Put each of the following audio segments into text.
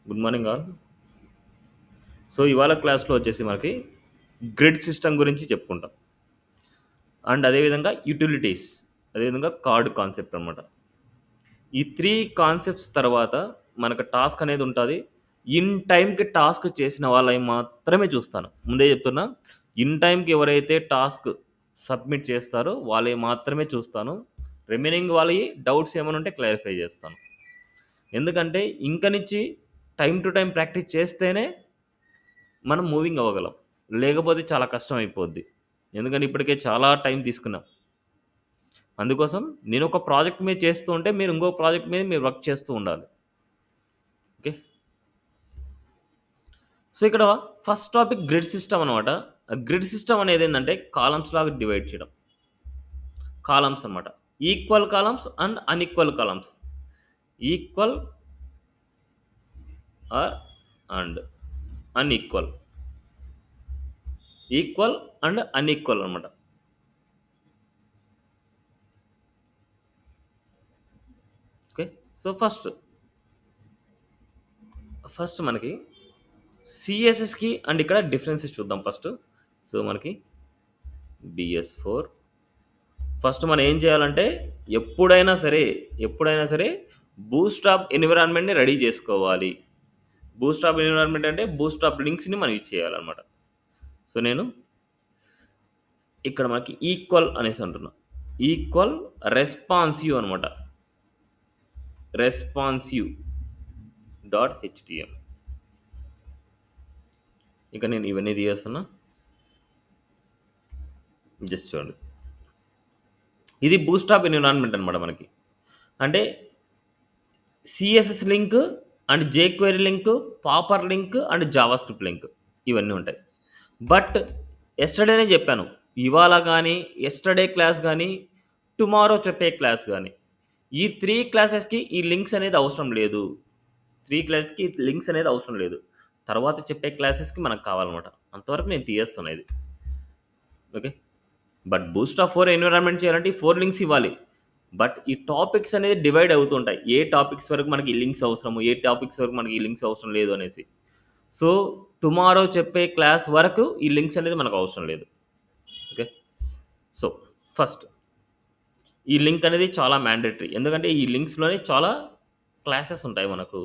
Good morning all. So ఇవాళ క్లాస్లో వచ్చేసి మనకి గ్రిడ్ సిస్టమ్ గురించి చెప్పుకుంటాం. అండ్ అదేవిధంగా యూటిలిటీస్, అదేవిధంగా కార్డ్ కాన్సెప్ట్ అనమాట. ఈ 3 కాన్సెప్ట్స్ తర్వాత మనకు టాస్క్ అనేది ఉంటుంది. ఇన్ టైంకి టాస్క్ చేసిన వాళ్ళవి మాత్రమే చూస్తాను. ముందే చెప్తున్నా, ఇన్ టైంకి ఎవరైతే టాస్క్ సబ్మిట్ చేస్తారో వాళ్ళవి మాత్రమే చూస్తాను. రిమైనింగ్ వాళ్ళవి డౌట్స్ ఏమైనా ఉంటే క్లారిఫై చేస్తాను. ఎందుకంటే ఇంక నుంచి టైం టు టైం ప్రాక్టీస్ చేస్తేనే మనం మూవింగ్ అవ్వగలం. లేకపోతే చాలా కష్టం అయిపోద్ది. ఎందుకంటే ఇప్పటికే చాలా టైం తీసుకున్నాం. అందుకోసం నేను ఒక ప్రాజెక్ట్ మీద చేస్తూ ఉంటే మీరు ఇంకో ప్రాజెక్ట్ మీద మీరు వర్క్ చేస్తూ ఉండాలి. ఓకే. సో ఇక్కడ ఫస్ట్ టాపిక్ గ్రిడ్ సిస్టమ్ అనమాట. గ్రిడ్ సిస్టమ్ అనేది ఏంటంటే కాలమ్స్ లాగా డివైడ్ చేయడం. కాలమ్స్ అనమాట. Equal columns and unequal columns. Equal or and unequal. Equal and unequal అనమాట. ఓకే. సో ఫస్ట్ మనకి సిఎస్ఎస్కి అండ్ ఇక్కడ డిఫరెన్సెస్ చూద్దాం ఫస్ట్. సో మనకి BS4 ఫస్ట్ మనం ఏం చేయాలంటే ఎప్పుడైనా సరే బూస్ట్రాప్ ఎన్విరాన్మెంట్ని రెడీ చేసుకోవాలి. బూస్ట్రాప్ ఎన్విరాన్మెంట్ అంటే బూస్ట్రాప్ లింక్స్ని మనం యూజ్ చేయాలన్నమాట. సో నేను ఇక్కడ మనకి ఈక్వల్ అనేసి అంటున్నా. ఈక్వల్ రెస్పాన్సివ్ అనమాట. Responsive .html. ఇక నేను ఇవన్నీ తీయేస్తున్నా. జస్ట్ చూడండి, ఇది బూస్ట్రాప్ ఎన్విరాన్మెంట్ అనమాట. మనకి అంటే CSS link and jQuery link, popper link and JavaScript link ఇవన్నీ ఉంటాయి. బట్ ఎస్టర్డేనే చెప్పాను, ఇవాళ కానీ ఎస్టర్డే క్లాస్ కానీ టుమారో చెప్పే క్లాస్ కానీ ఈ 3 క్లాసెస్కి ఈ లింక్స్ అనేది అవసరం లేదు. 3 క్లాసెస్కి లింక్స్ అనేది అవసరం లేదు. తర్వాత చెప్పే క్లాసెస్కి మనకు కావాలన్నమాట. అంతవరకు నేను తీయేస్తున్నా ఇది. ఓకే. బట్ బూస్ట్రాప్ 4 ఎన్విరాన్మెంట్ చేయాలంటే ఈ 4 లింక్స్ ఇవ్వాలి. బట్ ఈ టాపిక్స్ అనేది డివైడ్ అవుతుంటాయి. ఏ టాపిక్స్ వరకు మనకి ఈ లింక్స్ అవసరము, ఏ టాపిక్స్ వరకు మనకి ఈ లింక్స్ అవసరం లేదు అనేసి. సో టుమారో చెప్పే క్లాస్ వరకు ఈ లింక్స్ అనేది మనకు అవసరం లేదు. ఓకే. సో ఫస్ట్ ఈ లింక్ అనేది చాలా మ్యాండేటరీ. ఎందుకంటే ఈ లింక్స్లోనే చాలా క్లాసెస్ ఉంటాయి మనకు.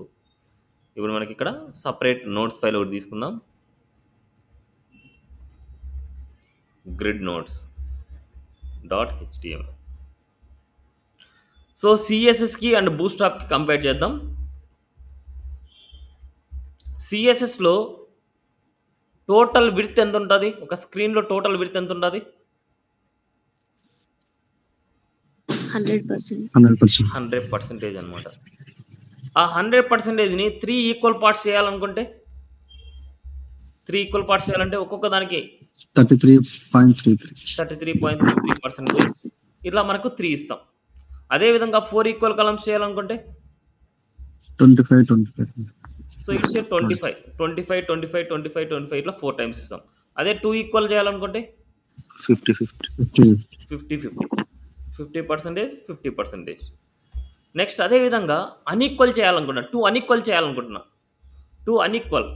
ఇప్పుడు మనకి ఇక్కడ సపరేట్ నోట్స్ ఫైల్ ఒకటి తీసుకుందాం. Grid notes .html. సో సిఎస్ఎస్కి అండ్ బూస్ట్రాప్కి కంపేర్ చేద్దాం. సిఎస్ఎస్లో టోటల్ విడ్త్ ఎంత ఉంటుంది? ఒక స్క్రీన్లో టోటల్ విడ్త్ ఎంత ఉంటుంది? 100% అనమాట. ఆ 100%ని 3 ఈక్వల్ పార్ట్స్ చేయాలనుకుంటే 3 ఈక్వల్ పార్ట్స్ చేయాలంటే ఒక్కొక్క దానికి 33.33% ఇట్లా మనకు 3 ఇస్తాం. అదేవిధంగా 4 ఈక్వల్ కాలమ్స్ చేయాలనుకుంటే 25 సో ఇట్స్ 25 ఇట్లా 4 టైమ్స్ ఇస్తాం. అదే 2 ఈక్వల్ చేయాలనుకుంటే 50%. నెక్స్ట్ అదేవిధంగా అన్ఈక్వల్ చేయాలనుకుంటున్నా, 2 అన్ఈక్వల్ చేయాలనుకుంటున్నా. 2 అన్ఈక్వల్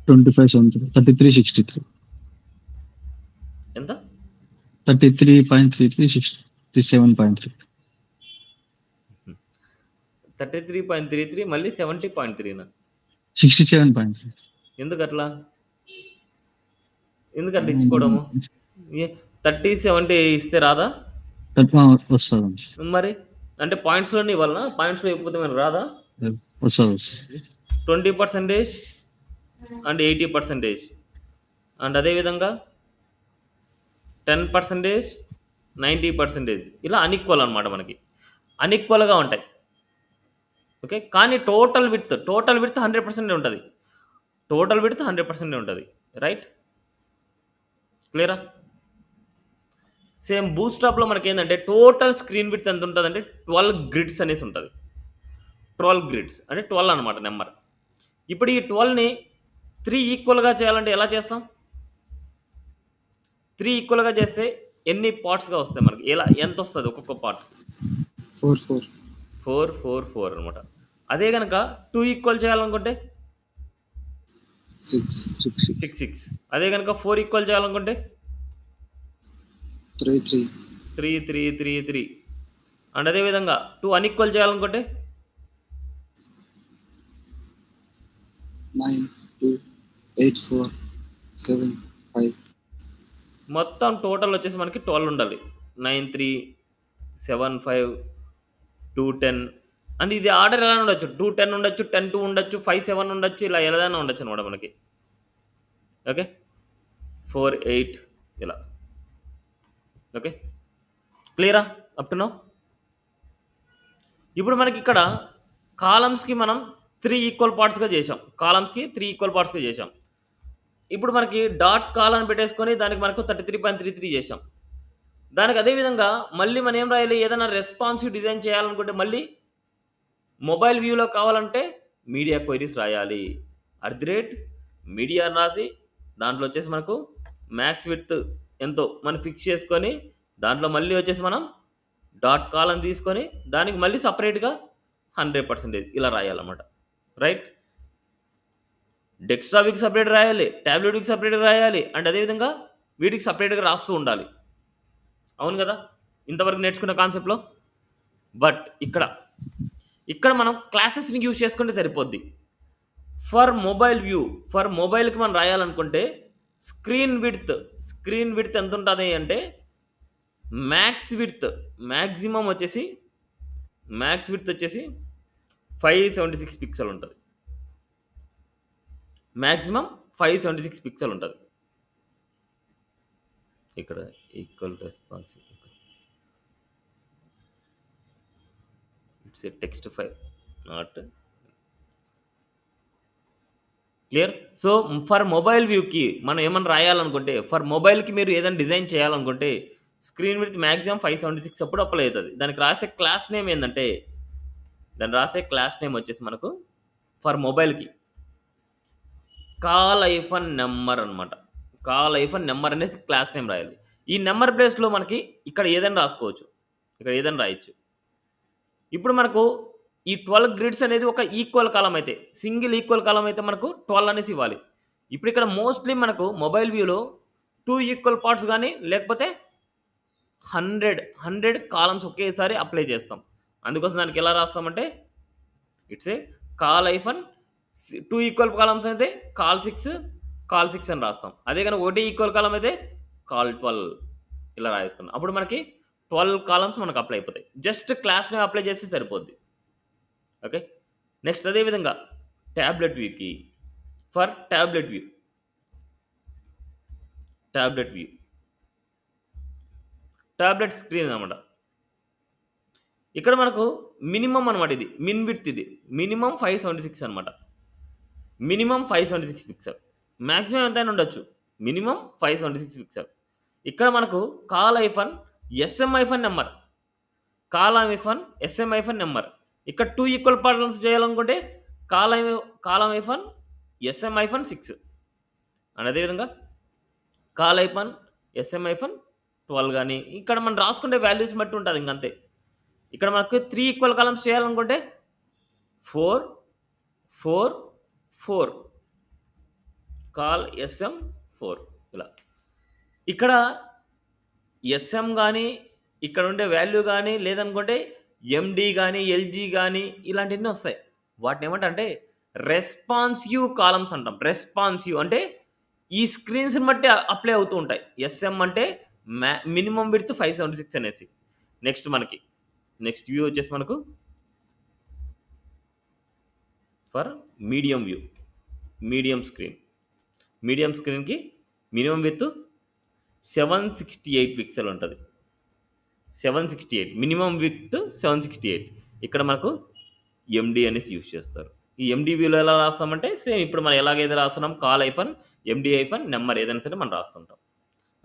33.63 ఎంత? 33.33 33.33 మళ్ళీ 70.3 67.3 ఎందుకు అట్లా ఇచ్చుకోవడము? 30-70 ఇస్తే రాదా? వస్తుంది. మరి అంటే పాయింట్స్లోనే ఇవ్వాలనా? పాయింట్స్లో ఇవ్వకపోతే మరి రాదా? వస్తుంది. 20% అండ్ 80% అండ్ అదేవిధంగా 10%, 90% ఇలా అన్ఈక్వల్ అనమాట. మనకి అన్ఈక్వల్గా ఉంటాయి. ఓకే. కానీ టోటల్ విడ్త్ 100% ఉంటుంది. టోటల్ విడ్త్ 100% ఉంటుంది. రైట్? క్లియరా? సేమ్ బూస్ట్రాప్లో మనకి ఏంటంటే టోటల్ స్క్రీన్ విడ్త్ ఎంత ఉంటుంది అంటే 12 గ్రిడ్స్ అనేసి ఉంటుంది. 12 గ్రిడ్స్ అంటే 12 అనమాట నెంబర్. ఇప్పుడు ఈ 12ని 3 ఈక్వల్గా చేయాలంటే ఎలా చేస్తాం? 3 ఈక్వల్గా చేస్తే ఎన్ని పార్ట్స్గా వస్తాయి మనకి? ఎంత వస్తుంది ఒక్కొక్క పార్ట్? 4 4 4 అనమాట. అదే గనక 2 ఈక్వల్ చేయాలనుకుంటే 6 6 6. అదే గనక 4 ఈక్వల్ చేయాలనుకుంటే 3 3 3 3 3 3. అండ్ అదే విధంగా 2 అన్‌ఈక్వల్ చేయాలనుకుంటే 9 2 8 4 7 5 మొత్తం టోటల్ వచ్చేసి మనకి 12 ఉండాలి. 9 3 7 5 2 10. అండ్ ఇది ఆర్డర్ ఎలా ఉండొచ్చు, 2 10 ఉండొచ్చు, 10 2 ఉండొచ్చు, 5 7 ఉండొచ్చు, ఇలా ఎలాగైనా ఉండొచ్చు అనమాట మనకి. ఓకే, 4 8 ఇలా. ఓకే, క్లియరా అప్ టు నౌ? ఇప్పుడు మనకి ఇక్కడ కాలమ్స్కి మనం 3 ఈక్వల్ పార్ట్స్గా చేసాం. కాలమ్స్కి 3 ఈక్వల్ పార్ట్స్గా చేసాం. ఇప్పుడు మనకి డాట్ కాలం పెట్టేసుకొని దానికి మనకు 33.33 చేసాం. దానికి అదే విధంగా మళ్ళీ మనం ఏం రాయాలి, ఏదైనా రెస్పాన్సివ్ డిజైన్ చేయాలనుకుంటే మళ్ళీ మొబైల్ వ్యూలో కావాలంటే మీడియా క్వైరీస్ రాయాలి. మీడియా అని రాసి దాంట్లో వచ్చేసి మనకు మ్యాక్స్ విడ్త్ ఎంతో మనం ఫిక్స్ చేసుకొని దాంట్లో మళ్ళీ వచ్చేసి మనం డాట్ కాలం తీసుకొని దానికి మళ్ళీ సపరేట్గా 100% ఇలా రాయాలన్నమాట. రైట్, డెస్క్టాప్కి సపరేట్ రాయాలి, ట్యాబ్లెట్కి సపరేట్గా రాయాలి, అండ్ అదేవిధంగా వీటికి సపరేట్గా రాస్తూ ఉండాలి. అవును కదా, ఇంతవరకు నేర్చుకున్న కాన్సెప్ట్లో. బట్ ఇక్కడ మనం క్లాసెస్ని యూజ్ చేసుకుంటే సరిపోద్ది. ఫర్ మొబైల్కి మనం రాయాలనుకుంటే స్క్రీన్ విడ్త్ ఎంత ఉంటుంది అంటే మ్యాక్సిమం వచ్చేసి 576 పిక్సెల్ ఉంటుంది. మ్యాక్సిమం 576 పిక్సెల్ ఉంటుంది. ఇక్కడ equal response it's a text file, not clear. So for mobile వ్యూకి మనం ఏమైనా రాయాలనుకుంటే, ఫర్ మొబైల్కి మీరు ఏదైనా డిజైన్ చేయాలనుకుంటే స్క్రీన్ విడ్త్ మ్యాక్సిమం 576 అప్పుడు అప్లై అవుతుంది. దానికి రాసే క్లాస్ నేమ్ ఏంటంటే, వచ్చేసి మనకు ఫర్ మొబైల్కి కాల్ నెంబర్ అనమాట. నెంబర్ అనేసి క్లాస్ నేమ్ రాయాలి. ఈ నెంబర్ ప్లేస్లో మనకి ఇక్కడ ఏదైనా రాసుకోవచ్చు, ఇక్కడ ఏదైనా రాయొచ్చు. ఇప్పుడు మనకు ఈ 12 గ్రిడ్స్ అనేది ఒక ఈక్వల్ కాలం అయితే, సింగిల్ ఈక్వల్ కాలం అయితే మనకు 12 అనేసి ఇవ్వాలి. ఇప్పుడు ఇక్కడ మోస్ట్లీ మనకు మొబైల్ వ్యూలో 2 ఈక్వల్ పార్ట్స్ కానీ లేకపోతే 100 కాలమ్స్ ఒకేసారి అప్లై చేస్తాం. అందుకోసం దానికి ఎలా రాస్తామంటే it's a col 2 equal columns అయితే కాల్ 6 అని రాస్తాం. అదే కానీ ఒకటి ఈక్వల్ కాలం అయితే కాల్ 12 ఇలా రాసుకున్నాం. అప్పుడు మనకి 12 కాలమ్స్ మనకు అప్లై అయిపోతాయి. జస్ట్ క్లాస్ నేమ్ అప్లై చేస్తే సరిపోద్ది. ఓకే, నెక్స్ట్ అదేవిధంగా ట్యాబ్లెట్ వ్యూకి for tablet view tablet screen అనమాట. ఇక్కడ మనకు మినిమం అనమాట, ఇది మిన్ విడ్త్, ఇది మినిమం 576 అనమాట. మినిమం 576 పిక్సెల్, మ్యాక్సిమం ఎంతైనా ఉండొచ్చు, మినిమం 576 పిక్సెల్. ఇక్కడ మనకు కాల్ SM నెంబర్ ఇక్కడ 2 ఈక్వల్ పార్ట్స్ చేయాలనుకుంటే కాలం SM 6 అండ్ అదేవిధంగా కాల్ SM 12 కానీ ఇక్కడ మనం రాసుకుంటే వాల్యూస్ బట్టి ఉంటుంది ఇంకంతే. ఇక్కడ మనకు 3 ఈక్వల్ కాలమ్స్ చేయాలనుకుంటే 4 4 4 కాల్ SM 4 ఇలా. ఇక్కడ SM కానీ ఇక్కడ ఉండే వాల్యూ కానీ లేదనుకుంటే MD కానీ LG కానీ ఇలాంటివన్నీ వస్తాయి. వాటిని ఏమంటే రెస్పాన్సివ్ కాలమ్స్ అంటాం. రెస్పాన్సివ్ అంటే ఈ స్క్రీన్స్ని బట్టి అప్లై అవుతూ ఉంటాయి. SM అంటే మినిమం విడ్త్ 576 అనేసి. నెక్స్ట్ వ్యూ వచ్చేసి మనకు ఫర్ మీడియం స్క్రీన్కి మినిమం విడ్త్ 768 పిక్సెల్ ఉంటుంది. 768 మినిమం విడ్త్ 768. ఇక్కడ మనకు MD అనేసి యూజ్ చేస్తారు. ఈ MD వ్యూలో ఎలా రాస్తామంటే సేమ్ ఇప్పుడు మనం ఎలాగైతే రాస్తున్నాం కాల్ MD నెంబర్ ఏదైనా సరే మనం రాస్తుంటాం.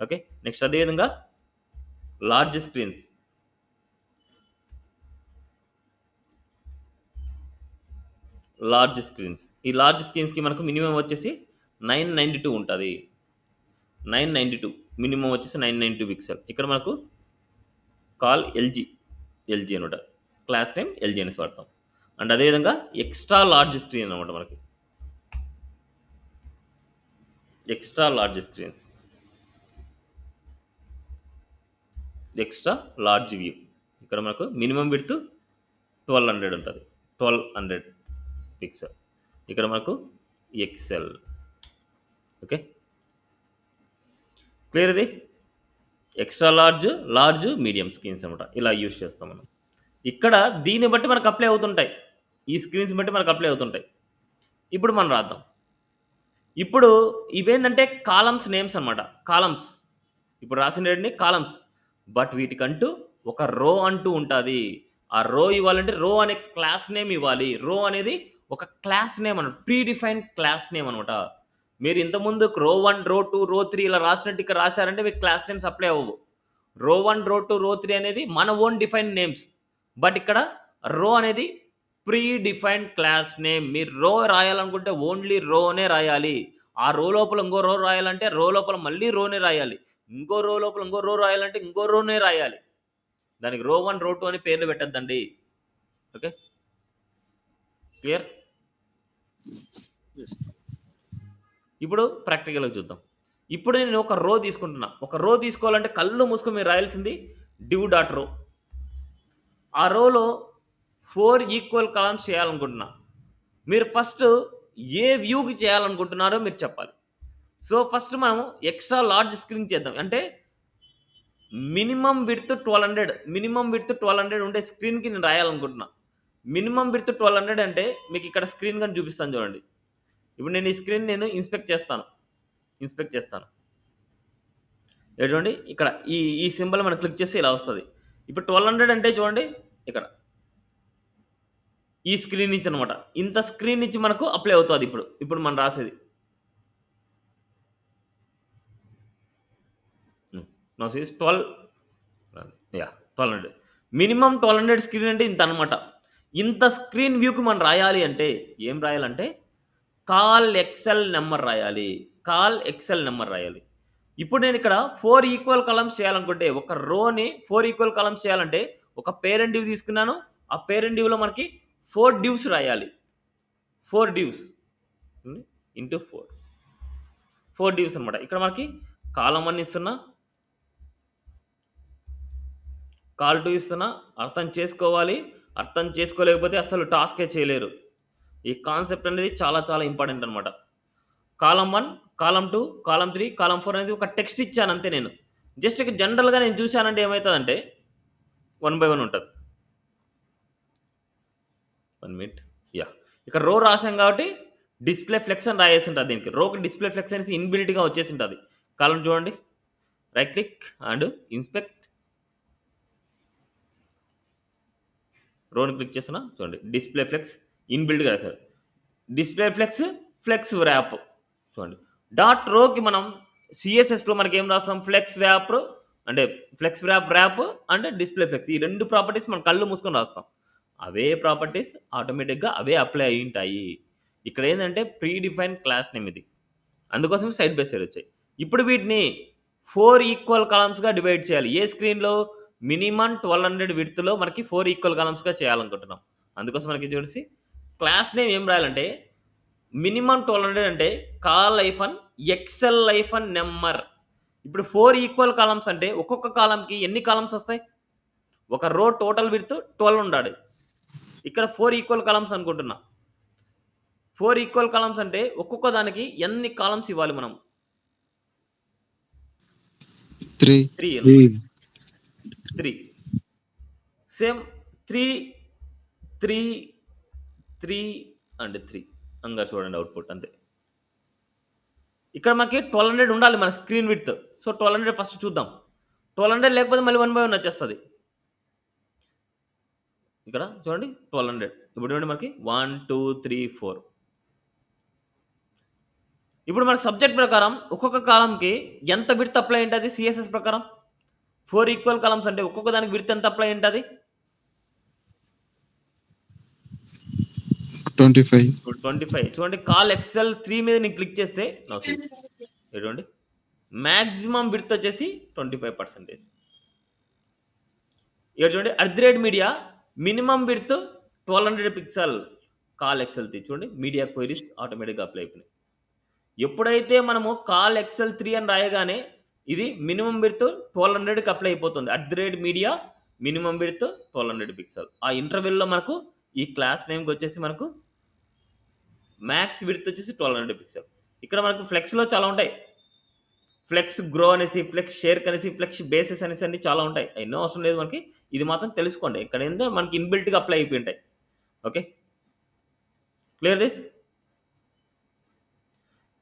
ఓకే, నెక్స్ట్ అదేవిధంగా లార్జ్ స్క్రీన్స్ ఈ లార్జ్ స్క్రీన్స్కి మనకు మినిమం వచ్చేసి 992 ఉంటుంది. 992 మినిమం వచ్చేసి 992 పిక్సెల్. ఇక్కడ మనకు కాల్ LG అనమాట. క్లాస్ నేమ్ ఎల్జిఎన్ఎస్ వాడతాం. అండ్ అదేవిధంగా ఎక్స్ట్రా లార్జ్ స్క్రీన్ అనమాట మనకి. Extra large screens, extra large view. ఇక్కడ మనకు మినిమం విడ్త్ 1200 ఉంటుంది, 1200 పిక్సెల్. ఇక్కడ మనకు ఎక్సెల్. Okay, clear. ఇది extra large, large, medium screens అనమాట. ఇలా యూజ్ చేస్తాం మనం. ఇక్కడ దీన్ని బట్టి మనకు అప్లై అవుతుంటాయి, ఈ స్క్రీన్స్ బట్టి మనకు అప్లై అవుతుంటాయి. ఇప్పుడు మనం రాద్దాం. ఇప్పుడు ఇవేంటంటే కాలమ్స్ నేమ్స్ అనమాట. కాలమ్స్ ఇప్పుడు రాసిన కాలమ్స్, బట్ వీటికంటూ ఒక రో అంటూ ఉంటుంది. ఆ రో ఇవ్వాలంటే రో అనే క్లాస్ నేమ్ ఇవ్వాలి. రో అనేది ఒక క్లాస్ నేమ్ అనమాట, ప్రీ డిఫైన్డ్ క్లాస్ నేమ్ అనమాట. మీరు ఇంతకుముందు రో 1, రో 2, రో 3 ఇలా రాసినట్టు ఇక్కడ రాశారంటే మీకు క్లాస్ నేమ్స్ అప్లై అవ్వవు. రో 1, రో 2, రో 3 అనేది మన ఓన్ డిఫైన్ నేమ్స్, బట్ ఇక్కడ రో అనేది ప్రీ డిఫైన్డ్ క్లాస్ నేమ్. మీరు రో రాయాలనుకుంటే ఓన్లీ రోనే రాయాలి. ఆ రో లోపల ఇంకో రో రాయాలంటే రో లోపల మళ్ళీ రోనే రాయాలి. ఇంకో రో లోపల ఇంకో రో రాయాలంటే ఇంకో రోనే రాయాలి. దానికి రో 1, రో 2 అని పేర్లు పెట్టద్దండి. Okay, clear. ఇప్పుడు ప్రాక్టికల్గా చూద్దాం. ఇప్పుడు నేను ఒక రో తీసుకుంటున్నా. ఒక రో తీసుకోవాలంటే కళ్ళు మూసుకొని మీరు రాయాల్సింది div డాట్ రో. ఆ రోలో 4 ఈక్వల్ కాలమ్స్ చేయాలనుకుంటున్నా. మీరు ఫస్ట్ ఏ వ్యూకి చేయాలనుకుంటున్నారో మీరు చెప్పాలి. సో ఫస్ట్ మనం ఎక్స్ట్రా లార్జ్ స్క్రీన్ చేద్దాం. అంటే మినిమం విడ్త్ 1200, మినిమం విడ్త్ 1200 ఉండే స్క్రీన్కి నేను రాయాలనుకుంటున్నా. మినిమం విడ్త్ 1200 అంటే మీకు ఇక్కడ స్క్రీన్ కానీ చూపిస్తాను చూడండి. ఇప్పుడు నేను ఈ స్క్రీన్ నేను ఇన్స్పెక్ట్ చేస్తాను. చూడండి ఇక్కడ ఈ సింబల్ మనం క్లిక్ చేస్తే ఇలా వస్తుంది. ఇప్పుడు 1200 అంటే చూడండి ఇక్కడ ఈ స్క్రీన్ నుంచి అనమాట. ఇంత స్క్రీన్ నుంచి మనకు అప్లై అవుతుంది. ఇప్పుడు మనం రాసేది నో సీస్ 1200. మినిమం 1200 స్క్రీన్ అంటే ఇంత అనమాట. ఇంత స్క్రీన్ వ్యూకి మనం రాయాలి అంటే ఏం రాయాలంటే కాల్ ఎక్సెల్ నెంబర్ రాయాలి. ఇప్పుడు నేను ఇక్కడ 4 ఈక్వల్ కాలమ్స్ చేయాలనుకుంటే, ఒక రోని 4 ఈక్వల్ కాలమ్స్ చేయాలంటే ఒక పేరెంట్ డివ్ తీసుకున్నాను. ఆ పేరెంట్ డివ్లో మనకి 4 డివ్స్ రాయాలి. 4 డివ్స్ ఇంటూ 4 డివ్స్ అనమాట. ఇక్కడ మనకి కాలం 1 ఇస్తున్నా, కాల్ 2 ఇస్తున్నా. అర్థం చేసుకోవాలి. అర్థం చేసుకోలేకపోతే అసలు టాస్కే చేయలేరు. ఈ కాన్సెప్ట్ అనేది చాలా చాలా ఇంపార్టెంట్ అనమాట. కాలం 1, కాలం 2, కాలం 3, కాలం 4 అనేది ఒక టెక్స్ట్ ఇచ్చాను అంతే. నేను జస్ట్ ఇక జనరల్గా నేను చూశానంటే ఏమవుతుందంటే 1 by 1 ఉంటుంది. 1 minute. ఇక్కడ రో రాసాం కాబట్టి డిస్ప్లే ఫ్లెక్స్ అని రాయేసి ఉంటుంది. దీనికి రోకి డిస్ప్లే ఫ్లెక్స్ అనేసి ఇన్బిల్ట్గా వచ్చేసి ఉంటుంది. కాలం చూడండి, రైట్ క్లిక్ అండ్ ఇన్స్పెక్ట్. రోని క్లిక్ చేస్తున్నా చూడండి, డిస్ప్లే ఫ్లెక్స్ ఇన్బిల్ట్గా రాశారు. డిస్ప్లే ఫ్లెక్స్ ర్యాప్ చూడండి. డాట్ రోకి మనం సిఎస్ఎస్లో మనకి ఏం రాస్తాం, flex wrap wrap and display flex. ఈ 2 ప్రాపర్టీస్ మనం కళ్ళు మూసుకొని రాస్తాం. అవే ప్రాపర్టీస్ ఆటోమేటిక్గా అవే అప్లై అయి ఉంటాయి. ఇక్కడ ఏంటంటే ప్రీ డిఫైన్ క్లాస్ నేమ్ ఇది, అందుకోసం సైడ్ బై సైడ్ వచ్చాయి. ఇప్పుడు వీటిని 4 ఈక్వల్ కాలమ్స్గా డివైడ్ చేయాలి. ఏ స్క్రీన్లో మినిమం 1200 విడ్త్లో మనకి 4 ఈక్వల్ కాలమ్స్గా చేయాలనుకుంటున్నాం. అందుకోసం మనకి చూసి క్లాస్ నేమ్ ఏం రాయాలంటే మినిమం 1200 అంటే col hyphen XL hyphen number. ఇప్పుడు 4 ఈక్వల్ కాలమ్స్ అంటే ఒక్కొక్క కాలంకి ఎన్ని కాలమ్స్ వస్తాయి? ఒక రో టోటల్ విడ్త్ 12 ఉండాలి. ఇక్కడ 4 ఈక్వల్ కాలమ్స్ అనుకుంటున్నా. 4 ఈక్వల్ కాలమ్స్ అంటే ఒక్కొక్క దానికి ఎన్ని కాలమ్స్ ఇవ్వాలి మనం? 3. సేమ్ 3 అండ్ 3 అంగా చూడండి అవుట్పుట్ అంతే. ఇక్కడ మనకి 1200 ఉండాలి మన స్క్రీన్ విడ్త్. సో 1200 ఫస్ట్ చూద్దాం. 1200 లేకపోతే మళ్ళీ 1 by 1 వచ్చేస్తుంది. ఇక్కడ చూడండి 1200. ఇప్పుడు చూడండి మనకి 1 2 3 4. ఇప్పుడు మన సబ్జెక్ట్ ప్రకారం ఒక్కొక్క కాలంకి ఎంత విడ్త్ అప్లై ఉంటుంది? సిఎస్ఎస్ ప్రకారం 4 ఈక్వల్ కాలమ్స్ అంటే ఒక్కొక్క దానికి విడ్త్ ఎంత అప్లై ఉంటుంది? 25. చూడండి కాల్ ఎక్సెల్ 3 మీద నేను క్లిక్ చేస్తే చూడండి మ్యాక్సిమం విడ్త్ వచ్చేసి 25%. ఇక్కడ చూడండి @media minimum width 1200 pixel col XL చూడండి మీడియా క్వైరీస్ ఆటోమేటిక్గా అప్లై అయిపోయినాయి. ఎప్పుడైతే మనము కాల్ ఎక్సెల్ 3 అని రాయగానే ఇది మినిమం విడ్త్ 1200కి అప్లై అయిపోతుంది. @Media minimum width 1200 pixel. ఆ ఇంటర్వెల్లో మనకు ఈ క్లాస్ నేమ్కి వచ్చేసి మనకు మ్యాక్స్ విడ్త్ వచ్చేసి 1200 పిక్సెల్. ఇక్కడ మనకు ఫ్లెక్స్లో చాలా ఉంటాయి. ఫ్లెక్స్ గ్రో అనేసి, ఫ్లెక్స్ షేర్ అనేసి, ఫ్లెక్స్ బేసెస్ అనేసి అన్ని చాలా ఉంటాయి. ఎన్నో అవసరం లేదు మనకి, ఇది మాత్రం తెలుసుకోండి. ఇక్కడ ఏంటంటే మనకి ఇన్బిల్ట్గా అప్లై అయిపోయి ఉంటాయి. Okay, clear this.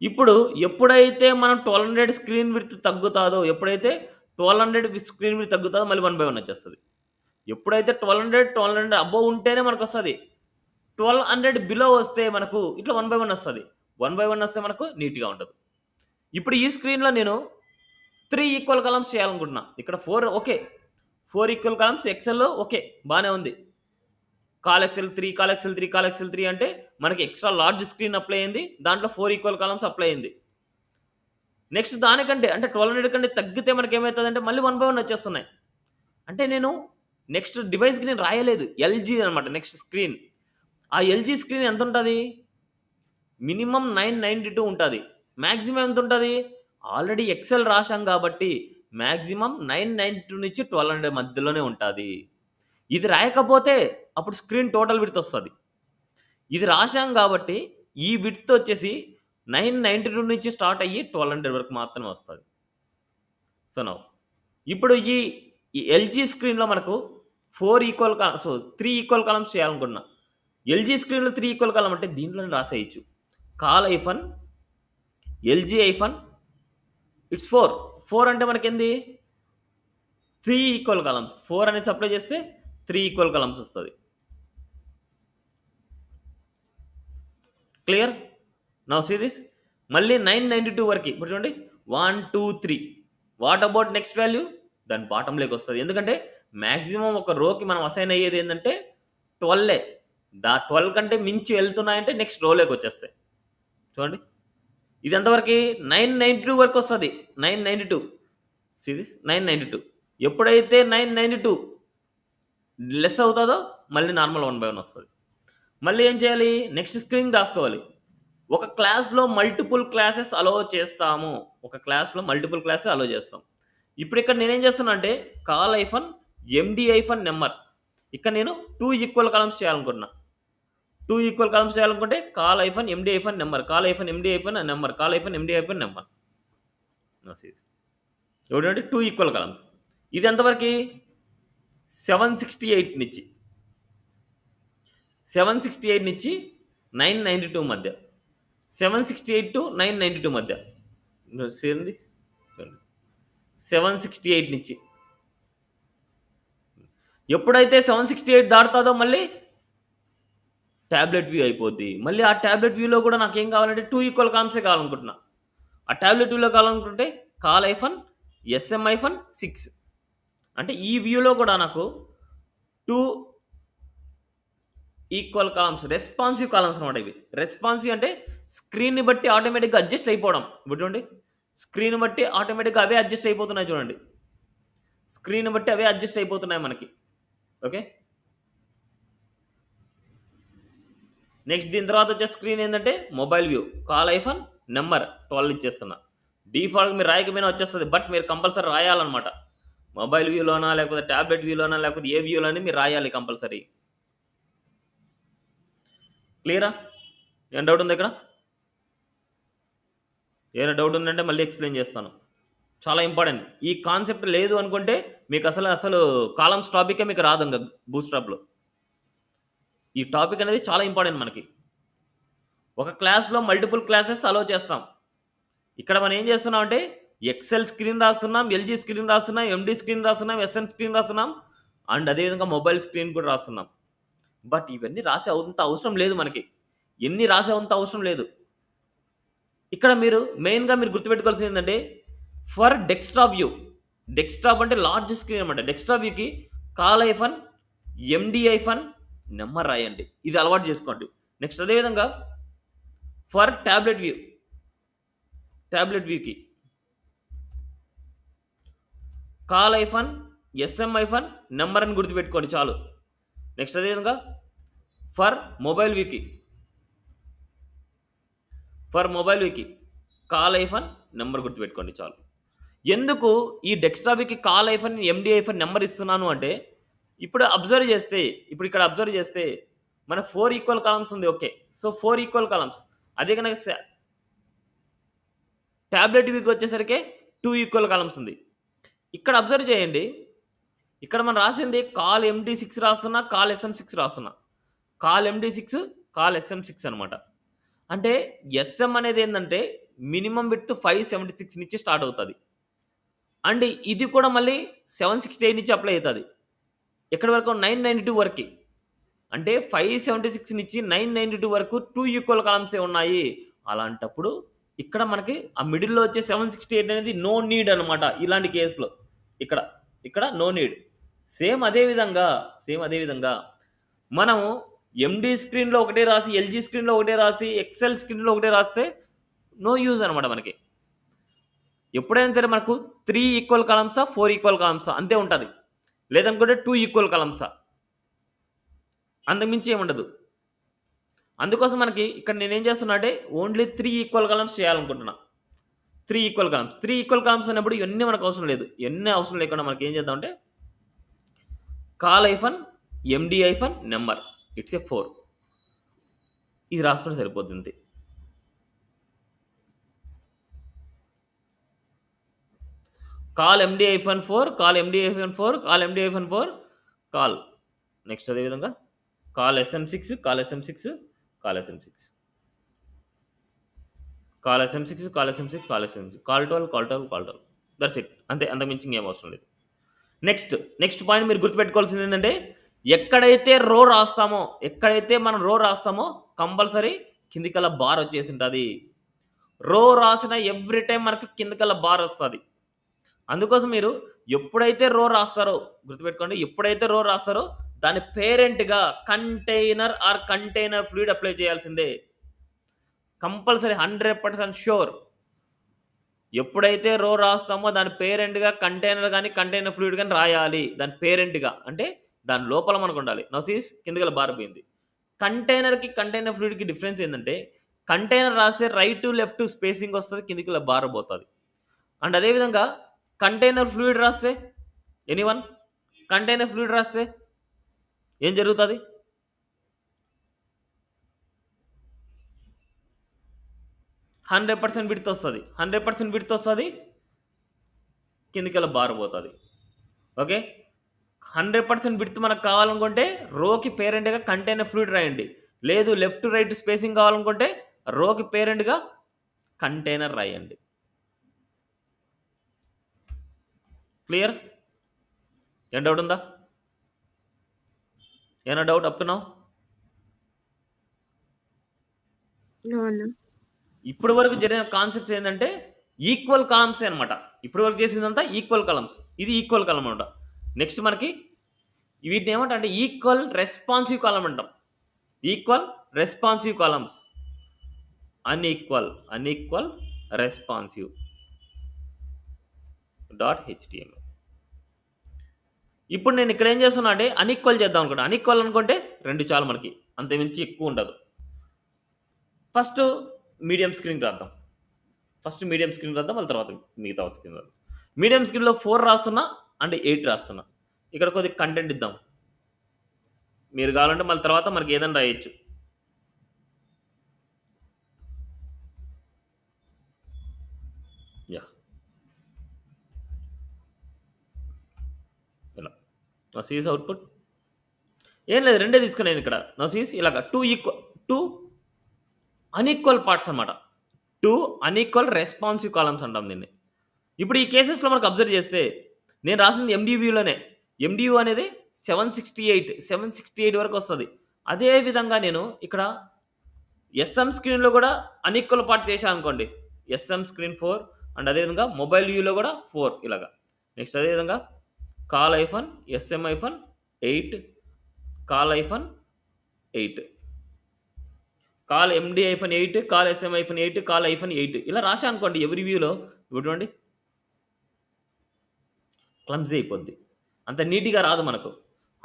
ఇప్పుడు ఎప్పుడైతే మనం 1200 స్క్రీన్ విడ్త్ తగ్గుతాదో, ఎప్పుడైతే 1200 స్క్రీన్ విడ్త్ తగ్గుతాదో మళ్ళీ 1/1 వచ్చేస్తుంది. ఎప్పుడైతే 1200 అబోవ్ ఉంటేనే మనకు వస్తుంది. 1200 బిలో వస్తే మనకు ఇట్లా 1/1 వస్తుంది. 1/1 వస్తే మనకు నీట్గా ఉంటుంది. ఇప్పుడు ఈ స్క్రీన్లో నేను 3 ఈక్వల్ కాలమ్స్ చేయాలనుకుంటున్నా. ఇక్కడ 4 ఓకే, 4 ఈక్వల్ కాలమ్స్ ఎక్సెల్లో ఓకే, బాగానే ఉంది. Col XL 3, col XL 3, col XL 3 అంటే మనకి ఎక్స్ట్రా లార్జ్ స్క్రీన్ అప్లై అయింది. దాంట్లో 4 ఈక్వల్ కాలమ్స్ అప్లై అయింది. నెక్స్ట్ దానికంటే అంటే 1200 కంటే తగ్గితే మనకి ఏమవుతుందంటే మళ్ళీ 1/1 వచ్చేస్తున్నాయి. అంటే నేను నెక్స్ట్ డివైస్కి నేను రాయలేదు, ఎల్జీ అనమాట నెక్స్ట్ స్క్రీన్. ఆ ఎల్జీ స్క్రీన్ ఎంత ఉంటుంది? మినిమం 992 ఉంటుంది. మ్యాక్సిమం ఎంత ఉంటుంది? ఆల్రెడీ ఎక్సెల్ రాశాం కాబట్టి మ్యాక్సిమం 992 నుంచి 1200 మధ్యలోనే ఉంటుంది. ఇది రాయకపోతే అప్పుడు స్క్రీన్ టోటల్ విడ్త్ వస్తుంది. ఇది రాశాం కాబట్టి ఈ విడ్త్ వచ్చేసి 992 నుంచి స్టార్ట్ అయ్యి 1200 వరకు మాత్రమే వస్తుంది. సో నౌ ఇప్పుడు ఈ ఎల్జీ స్క్రీన్లో మనకు 3 ఈక్వల్ కాలమ్స్ చేయాలనుకుంటున్నా. ఎల్జీ స్క్రీన్లో 3 ఈక్వల్ కాలమ్ అంటే దీంట్లోనే రాసేయచ్చు. Col hyphen LG hyphen it's 4 అంటే మనకేంది 3 ఈక్వల్ కాలమ్స్. 4 అనేది అప్లై చేస్తే 3 ఈక్వల్ కాలమ్స్ వస్తుంది. క్లియర్? Now see this. మళ్ళీ 992 వరకు ఇప్పుడు చూడండి 1 2 3. What about next value? దాని బాటంలోకి వస్తుంది. ఎందుకంటే మ్యాక్సిమం ఒక రోకి మనం అసైన్ అయ్యేది ఏంటంటే 12. 12 కంటే మించి వెళ్తున్నాయంటే నెక్స్ట్ రోలోకి వచ్చేస్తాయి. చూడండి ఇది ఎంతవరకు 992 వరకు వస్తుంది. 992 సీ దిస్ 992. ఎప్పుడైతే 992 లెస్ అవుతుందో మళ్ళీ నార్మల్ 1/1 వస్తుంది. మళ్ళీ ఏం చేయాలి? నెక్స్ట్ స్క్రీన్ రాసుకోవాలి. ఒక క్లాస్లో మల్టిపుల్ క్లాసెస్ అలో చేస్తాము. ఒక క్లాస్లో మల్టిపుల్ క్లాసెస్ అలో చేస్తాం. ఇప్పుడు ఇక్కడ నేనేం చేస్తున్నా అంటే col hyphen MD hyphen number, ఇక్కడ నేను 2 ఈక్వల్ కాలమ్స్ చేయాలనుకుంటున్నా. 2 ఈక్వల్ కాలమ్స్ చేయాలనుకుంటే call hyphen MD hyphen number, call hyphen MD hyphen number, call hyphen MD hyphen number. చూడండి 2 ఈక్వల్ కాలమ్స్. ఇది ఎంతవరకు 768 నుంచి 992 మధ్య, 768 టు 992 మధ్య. చూడండి 768 నుంచి ఎప్పుడైతే 768 దాటుతుందో మళ్ళీ ట్యాబ్లెట్ వ్యూ అయిపోద్ది. మళ్ళీ ఆ ట్యాబ్లెట్ వ్యూలో కూడా నాకు ఏం కావాలంటే 2 ఈక్వల్ కాలమ్సే కావాలనుకుంటున్నా. ఆ ట్యాబ్లెట్ వ్యూలో కావాలనుకుంటే కాల్ ఐఫన్ ఎస్ఎం ఐఫన్ 6 అంటే ఈ వ్యూలో కూడా నాకు 2 ఈక్వల్ కాలమ్స్, రెస్పాన్సివ్ కాలమ్స్ అనమాట ఇవి. రెస్పాన్సివ్ అంటే స్క్రీన్ని బట్టి ఆటోమేటిక్గా అడ్జస్ట్ అయిపోవడం. ఇప్పుడు చూడండి స్క్రీన్ బట్టి ఆటోమేటిక్గా అవే అడ్జస్ట్ అయిపోతున్నాయి. చూడండి స్క్రీన్ బట్టి అవే అడ్జస్ట్ అయిపోతున్నాయి మనకి. ఓకే, నెక్స్ట్ దీని తర్వాత వచ్చే స్క్రీన్ ఏంటంటే mobile view. Col hyphen number 12 ఇచ్చేస్తున్నా. డిఫాల్ట్ మీరు రాయకపోయినా వచ్చేస్తుంది, బట్ మీరు కంపల్సరీ రాయాలన్నమాట. మొబైల్ వ్యూలోనా లేకపోతే ట్యాబ్లెట్ వ్యూలోనా లేకపోతే ఏ వ్యూలోని మీరు రాయాలి కంపల్సరీ. క్లియరా? ఏం డౌట్ ఉంది ఇక్కడ? ఏదైనా డౌట్ ఉందంటే మళ్ళీ ఎక్స్ప్లెయిన్ చేస్తాను. చాలా ఇంపార్టెంట్. ఈ కాన్సెప్ట్ లేదు అనుకుంటే మీకు అసలు కాలమ్స్ టాపికే మీకు రాదు ఇంకా బూస్ట్రాప్లో. ఈ టాపిక్ అనేది చాలా ఇంపార్టెంట్ మనకి. ఒక క్లాస్లో మల్టిపుల్ క్లాసెస్ అలో చేస్తాం. ఇక్కడ మనం ఏం చేస్తున్నాం అంటే ఎక్సెల్ స్క్రీన్ రాస్తున్నాం, ఎల్జీ స్క్రీన్ రాస్తున్నాం, ఎండి స్క్రీన్ రాస్తున్నాం, ఎస్ఎం స్క్రీన్ రాస్తున్నాం, అండ్ అదేవిధంగా మొబైల్ స్క్రీన్ కూడా రాస్తున్నాం. బట్ ఇవన్నీ రాసే అంత అవసరం లేదు మనకి. ఎన్ని రాసే అంత అవసరం లేదు. ఇక్కడ మీరు మెయిన్గా మీరు గుర్తుపెట్టుకోవాల్సింది ఏంటంటే ఫర్ డెస్క్టాప్ వ్యూ, డెస్క్టాప్ అంటే లార్జ్ స్క్రీన్ అనమాట. డెస్క్టాప్ వ్యూకి col hyphen MD hyphen number రాయండి. ఇది అలవాటు చేసుకోండి. నెక్స్ట్ అదేవిధంగా ఫర్ ట్యాబ్లెట్ వ్యూ, ట్యాబ్లెట్ వ్యూకి col hyphen SM hyphen number అని గుర్తుపెట్టుకోండి చాలు. నెక్స్ట్ అదేవిధంగా ఫర్ మొబైల్ వికీ కాల్ ఐఫన్ నెంబర్ గుర్తుపెట్టుకోండి చాలు. ఎందుకు ఈ డెక్స్ట్రావికి col hyphen MD hyphen number ఇస్తున్నాను అంటే, ఇప్పుడు ఇక్కడ అబ్జర్వ్ చేస్తే మన 4 ఈక్వల్ కాలమ్స్ ఉంది. Okay, so 4 equal columns. అదే కనుక టాబ్లెట్ వీక్ వచ్చేసరికి 2 ఈక్వల్ కాలమ్స్ ఉంది. ఇక్కడ అబ్జర్వ్ చేయండి, ఇక్కడ మనం రాసింది కాల్ MD6 రాస్తున్నా, కాల్ SM6 రాస్తున్నా. కాల్ MD6, కాల్ SM6 అనమాట. అంటే SM అనేది ఏంటంటే మినిమం విడ్త్ 576 నుంచి స్టార్ట్ అవుతుంది. అండ్ ఇది కూడా మళ్ళీ 768 నుంచి అప్లై అవుతుంది. ఎక్కడి వరకు 992 వరకు. అంటే 576 నుంచి 992 వరకు 2 ఈక్వల్ కాలమ్సే ఉన్నాయి. అలాంటప్పుడు ఇక్కడ మనకి ఆ మిడిల్లో వచ్చే 768 అనేది నో నీడ్ అనమాట. ఇలాంటి కేసులో ఇక్కడ నో నీడ్. సేమ్ అదే విధంగా మనము ఎండి స్క్రీన్లో ఒకటే రాసి, ఎల్జీ స్క్రీన్లో ఒకటే రాసి, ఎక్సెల్ స్క్రీన్లో ఒకటే రాస్తే నో యూజ్ అనమాట మనకి. ఎప్పుడైనా సరే మనకు 3 ఈక్వల్ కాలమ్సా, 4 ఈక్వల్ కాలమ్సా అంతే ఉంటుంది. లేదనుకుంటే 2 ఈక్వల్ కాలమ్సా, అంతకుమించి ఏముండదు. అందుకోసం మనకి ఇక్కడ నేనేం చేస్తున్నా అంటే ఓన్లీ 3 ఈక్వల్ కాలమ్స్ చేయాలనుకుంటున్నా. 3 ఈక్వల్ కాలమ్స్ అన్నప్పుడు ఇవన్నీ మనకు అవసరం లేదు. ఇవన్నీ అవసరం లేకుండా మనకి ఏం చేద్దామంటే call hyphen MD hyphen number it's a 4 ఇది రాసుకుంటే సరిపోతుంది. కాల్ ఎండి ఐఫన్ 4, కాల్ ఎండి ఐఫన్ 4, కాల్ ఎండి ఐఫన్ 4, కాల్. నెక్స్ట్ అదేవిధంగా call SM6, call SM6, call SM6, call SM6, call SM6, call SM6, call 12. That's it. అంతే, అంతకుమించి ఇంకేం అవసరం లేదు. నెక్స్ట్ పాయింట్ మీరు గుర్తుపెట్టుకోవాల్సింది ఏంటంటే, ఎక్కడైతే మనం రో రాస్తామో కంపల్సరీ కిందికల్లా బార్ వచ్చేసి ఉంటుంది. రో రాసిన ఎవ్రీ టైం మనకి కిందికల్లా బార్ వస్తుంది. అందుకోసం మీరు ఎప్పుడైతే రో రాస్తారో గుర్తుపెట్టుకోండి, ఎప్పుడైతే రో రాస్తారో దాని పేరెంట్గా కంటైనర్ ఫ్లూయిడ్ అప్లై చేయాల్సిందే. Compulsory 100% sure. ఎప్పుడైతే రో రాస్తామో దాని పేరెంట్గా కంటైనర్ ఫ్లూయిడ్ కానీ రాయాలి. దాని పేరెంట్గా అంటే దాని లోపల మనకు ఉండాలి. నోసీస్ కిందకి బారిపోయింది. కంటైనర్ ఫ్లూయిడ్కి డిఫరెన్స్ ఏంటంటే, కంటైనర్ రాస్తే రైట్ టు లెఫ్ట్ స్పేసింగ్ వస్తుంది, కిందికి బారబోతుంది. అండ్ అదేవిధంగా కంటైనర్ ఫ్లూయిడ్ రాస్తే కంటైనర్ ఫ్లూయిడ్ రాస్తే ఏం జరుగుతుంది? 100% విడ్త్ వస్తుంది. 100% విడ్త్ వస్తుంది, కిందికి బారబోతుంది. ఓకే, 100% విడ్త్ మనకు కావాలనుకుంటే రోకి పేరెంట్గా కంటైనర్ ఫ్లూయిడ్ రాయండి. లేదు లెఫ్ట్ రైట్ స్పేసింగ్ కావాలనుకుంటే రోకి పేరెంట్గా కంటైనర్ రాయండి. క్లియర్? ఏం డౌట్ ఉందా? ఏమైనా డౌట్ అప్ టు నౌ? ఇప్పటి వరకు జరిగిన కాన్సెప్ట్స్ ఏంటంటే ఈక్వల్ కాలమ్స్ అనమాట. ఇప్పటి వరకు చేసిందంతా ఈక్వల్ కాలమ్స్. ఇది ఈక్వల్ కాలమ్ అనమాట. నెక్స్ట్ మనకి వీటిని ఏమంటాం అంటే ఈక్వల్ రెస్పాన్సివ్ కాలమ్ అంటాం. Equal responsive columns, unequal responsive .html. ఇప్పుడు నేను ఇక్కడ ఏం చేస్తున్నా అంటే అన్ఈక్వల్ చేద్దాం అనుకుంటా. అన్ఈక్వల్ అనుకుంటే 2 చాలు మనకి, అంతమించి ఎక్కువ ఉండదు. ఫస్ట్ మీడియం స్క్రీన్ రాద్దాం, మళ్ళీ తర్వాత మిగతా స్క్రీన్ రాద్దాం. మీడియం స్క్రీన్లో 4 రాస్తున్నా అండ్ 8 రాస్తున్నా. ఇక్కడ కొద్దిగా కంటెంట్ ఇద్దాం. మీరు కావాలంటే మళ్ళీ తర్వాత మనకి ఏదైనా రాయొచ్చు. ఇలా సీస్ అవుట్పుట్ ఏం లేదు, 2 తీసుకున్నాను ఇక్కడ. సీస్ ఇలాగ 2 అన్ఈక్వల్ పార్ట్స్ అనమాట. 2 అన్ఈక్వల్ రెస్పాన్సివ్ కాలమ్స్ అంటాం దీన్ని. ఇప్పుడు ఈ కేసెస్లో మనకు అబ్జర్వ్ చేస్తే నేను రాసింది MDVలోనే. MDU అనేది 768 వరకు వస్తుంది. అదేవిధంగా నేను ఇక్కడ SM స్క్రీన్లో కూడా అన్ఈక్వల్ పార్ట్ చేశాను అనుకోండి. SM స్క్రీన్ 4 అండ్ అదేవిధంగా మొబైల్ వ్యూలో కూడా 4 ఇలాగా. నెక్స్ట్ అదేవిధంగా call hyphen SM hyphen 8, call hyphen 8, call MD hyphen 8, call SM hyphen 8, call hyphen 8 ఇలా రాశా అనుకోండి. ఎవరి వ్యూలో చూడండి క్లమ్జీ అయిపోద్ది, అంత నీట్గా రాదు మనకు.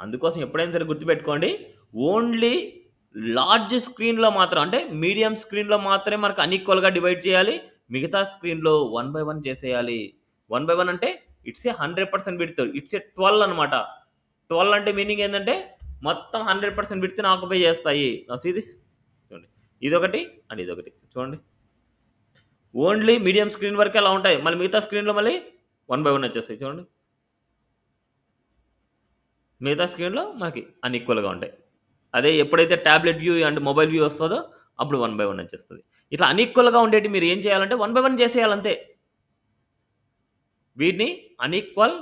అందుకోసం ఎప్పుడైనా సరే గుర్తుపెట్టుకోండి, ఓన్లీ లార్జ్ స్క్రీన్లో మాత్రం, అంటే మీడియం స్క్రీన్లో మాత్రమే మనకు అన్ఈక్వల్గా డివైడ్ చేయాలి. మిగతా స్క్రీన్లో 1 బై 1 చేసేయాలి. 1 బై 1 అంటే it's a 100% width, it's a 12 అనమాట. 12 అంటే మీనింగ్ ఏంటంటే మొత్తం 100% విడ్త్ని ఆక్యుపై చేస్తాయి. సీ దిస్, చూడండి, ఇదొకటి అండ్ ఇదొకటి. చూడండి, ఓన్లీ మీడియం స్క్రీన్ వరకు అలా ఉంటాయి, మళ్ళీ మిగతా స్క్రీన్లో మళ్ళీ 1 బై 1 వచ్చేస్తాయి. చూడండి, మిగతా స్క్రీన్లో మనకి అన్ఈక్వల్గా ఉంటాయి. అదే ఎప్పుడైతే tablet view and mobile view వస్తుందో అప్పుడు 1 బై 1 వచ్చేస్తుంది. ఇట్లా అన్ఈక్వల్గా ఉండేటి మీరు ఏం చేయాలంటే 1 బై 1 చేసేయాలంతే. వీటిని అన్ఈక్వల్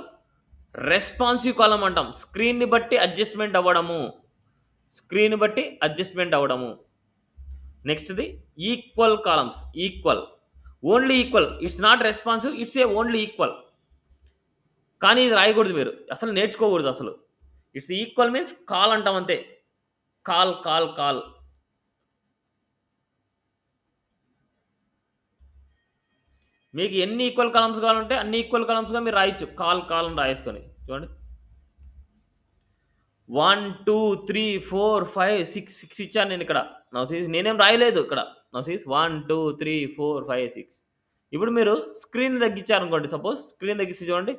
రెస్పాన్సివ్ కాలం అంటాం. స్క్రీన్ని బట్టి అడ్జస్ట్మెంట్ అవ్వడము, స్క్రీన్ బట్టి అడ్జస్ట్మెంట్ అవ్వడము. నెక్స్ట్ది equal columns. Equal, only equal, it's not responsive, it's a only equal. కానీ ఇది రాయకూడదు, మీరు అసలు నేర్చుకోకూడదు అసలు. ఇట్స్ ఈక్వల్ మీన్స్ కాల్ అంటాం అంతే. Call call call. మీకు ఎన్ని ఈక్వల్ కాలమ్స్ కావాలంటే అన్ని ఈక్వల్ కాలమ్స్గా మీరు రాయొచ్చు. కాల్ కాల్ అని రాయేసుకొని చూడండి, 1 2 3 4 5 6 ఇచ్చాను నేను ఇక్కడ. నా సీజ్ నేనేం రాయలేదు ఇక్కడ. నా సీజ్ 1 2 3 4 5 6. ఇప్పుడు మీరు స్క్రీన్ తగ్గించారనుకోండి, సపోజ్ స్క్రీన్ తగ్గిస్తే చూడండి,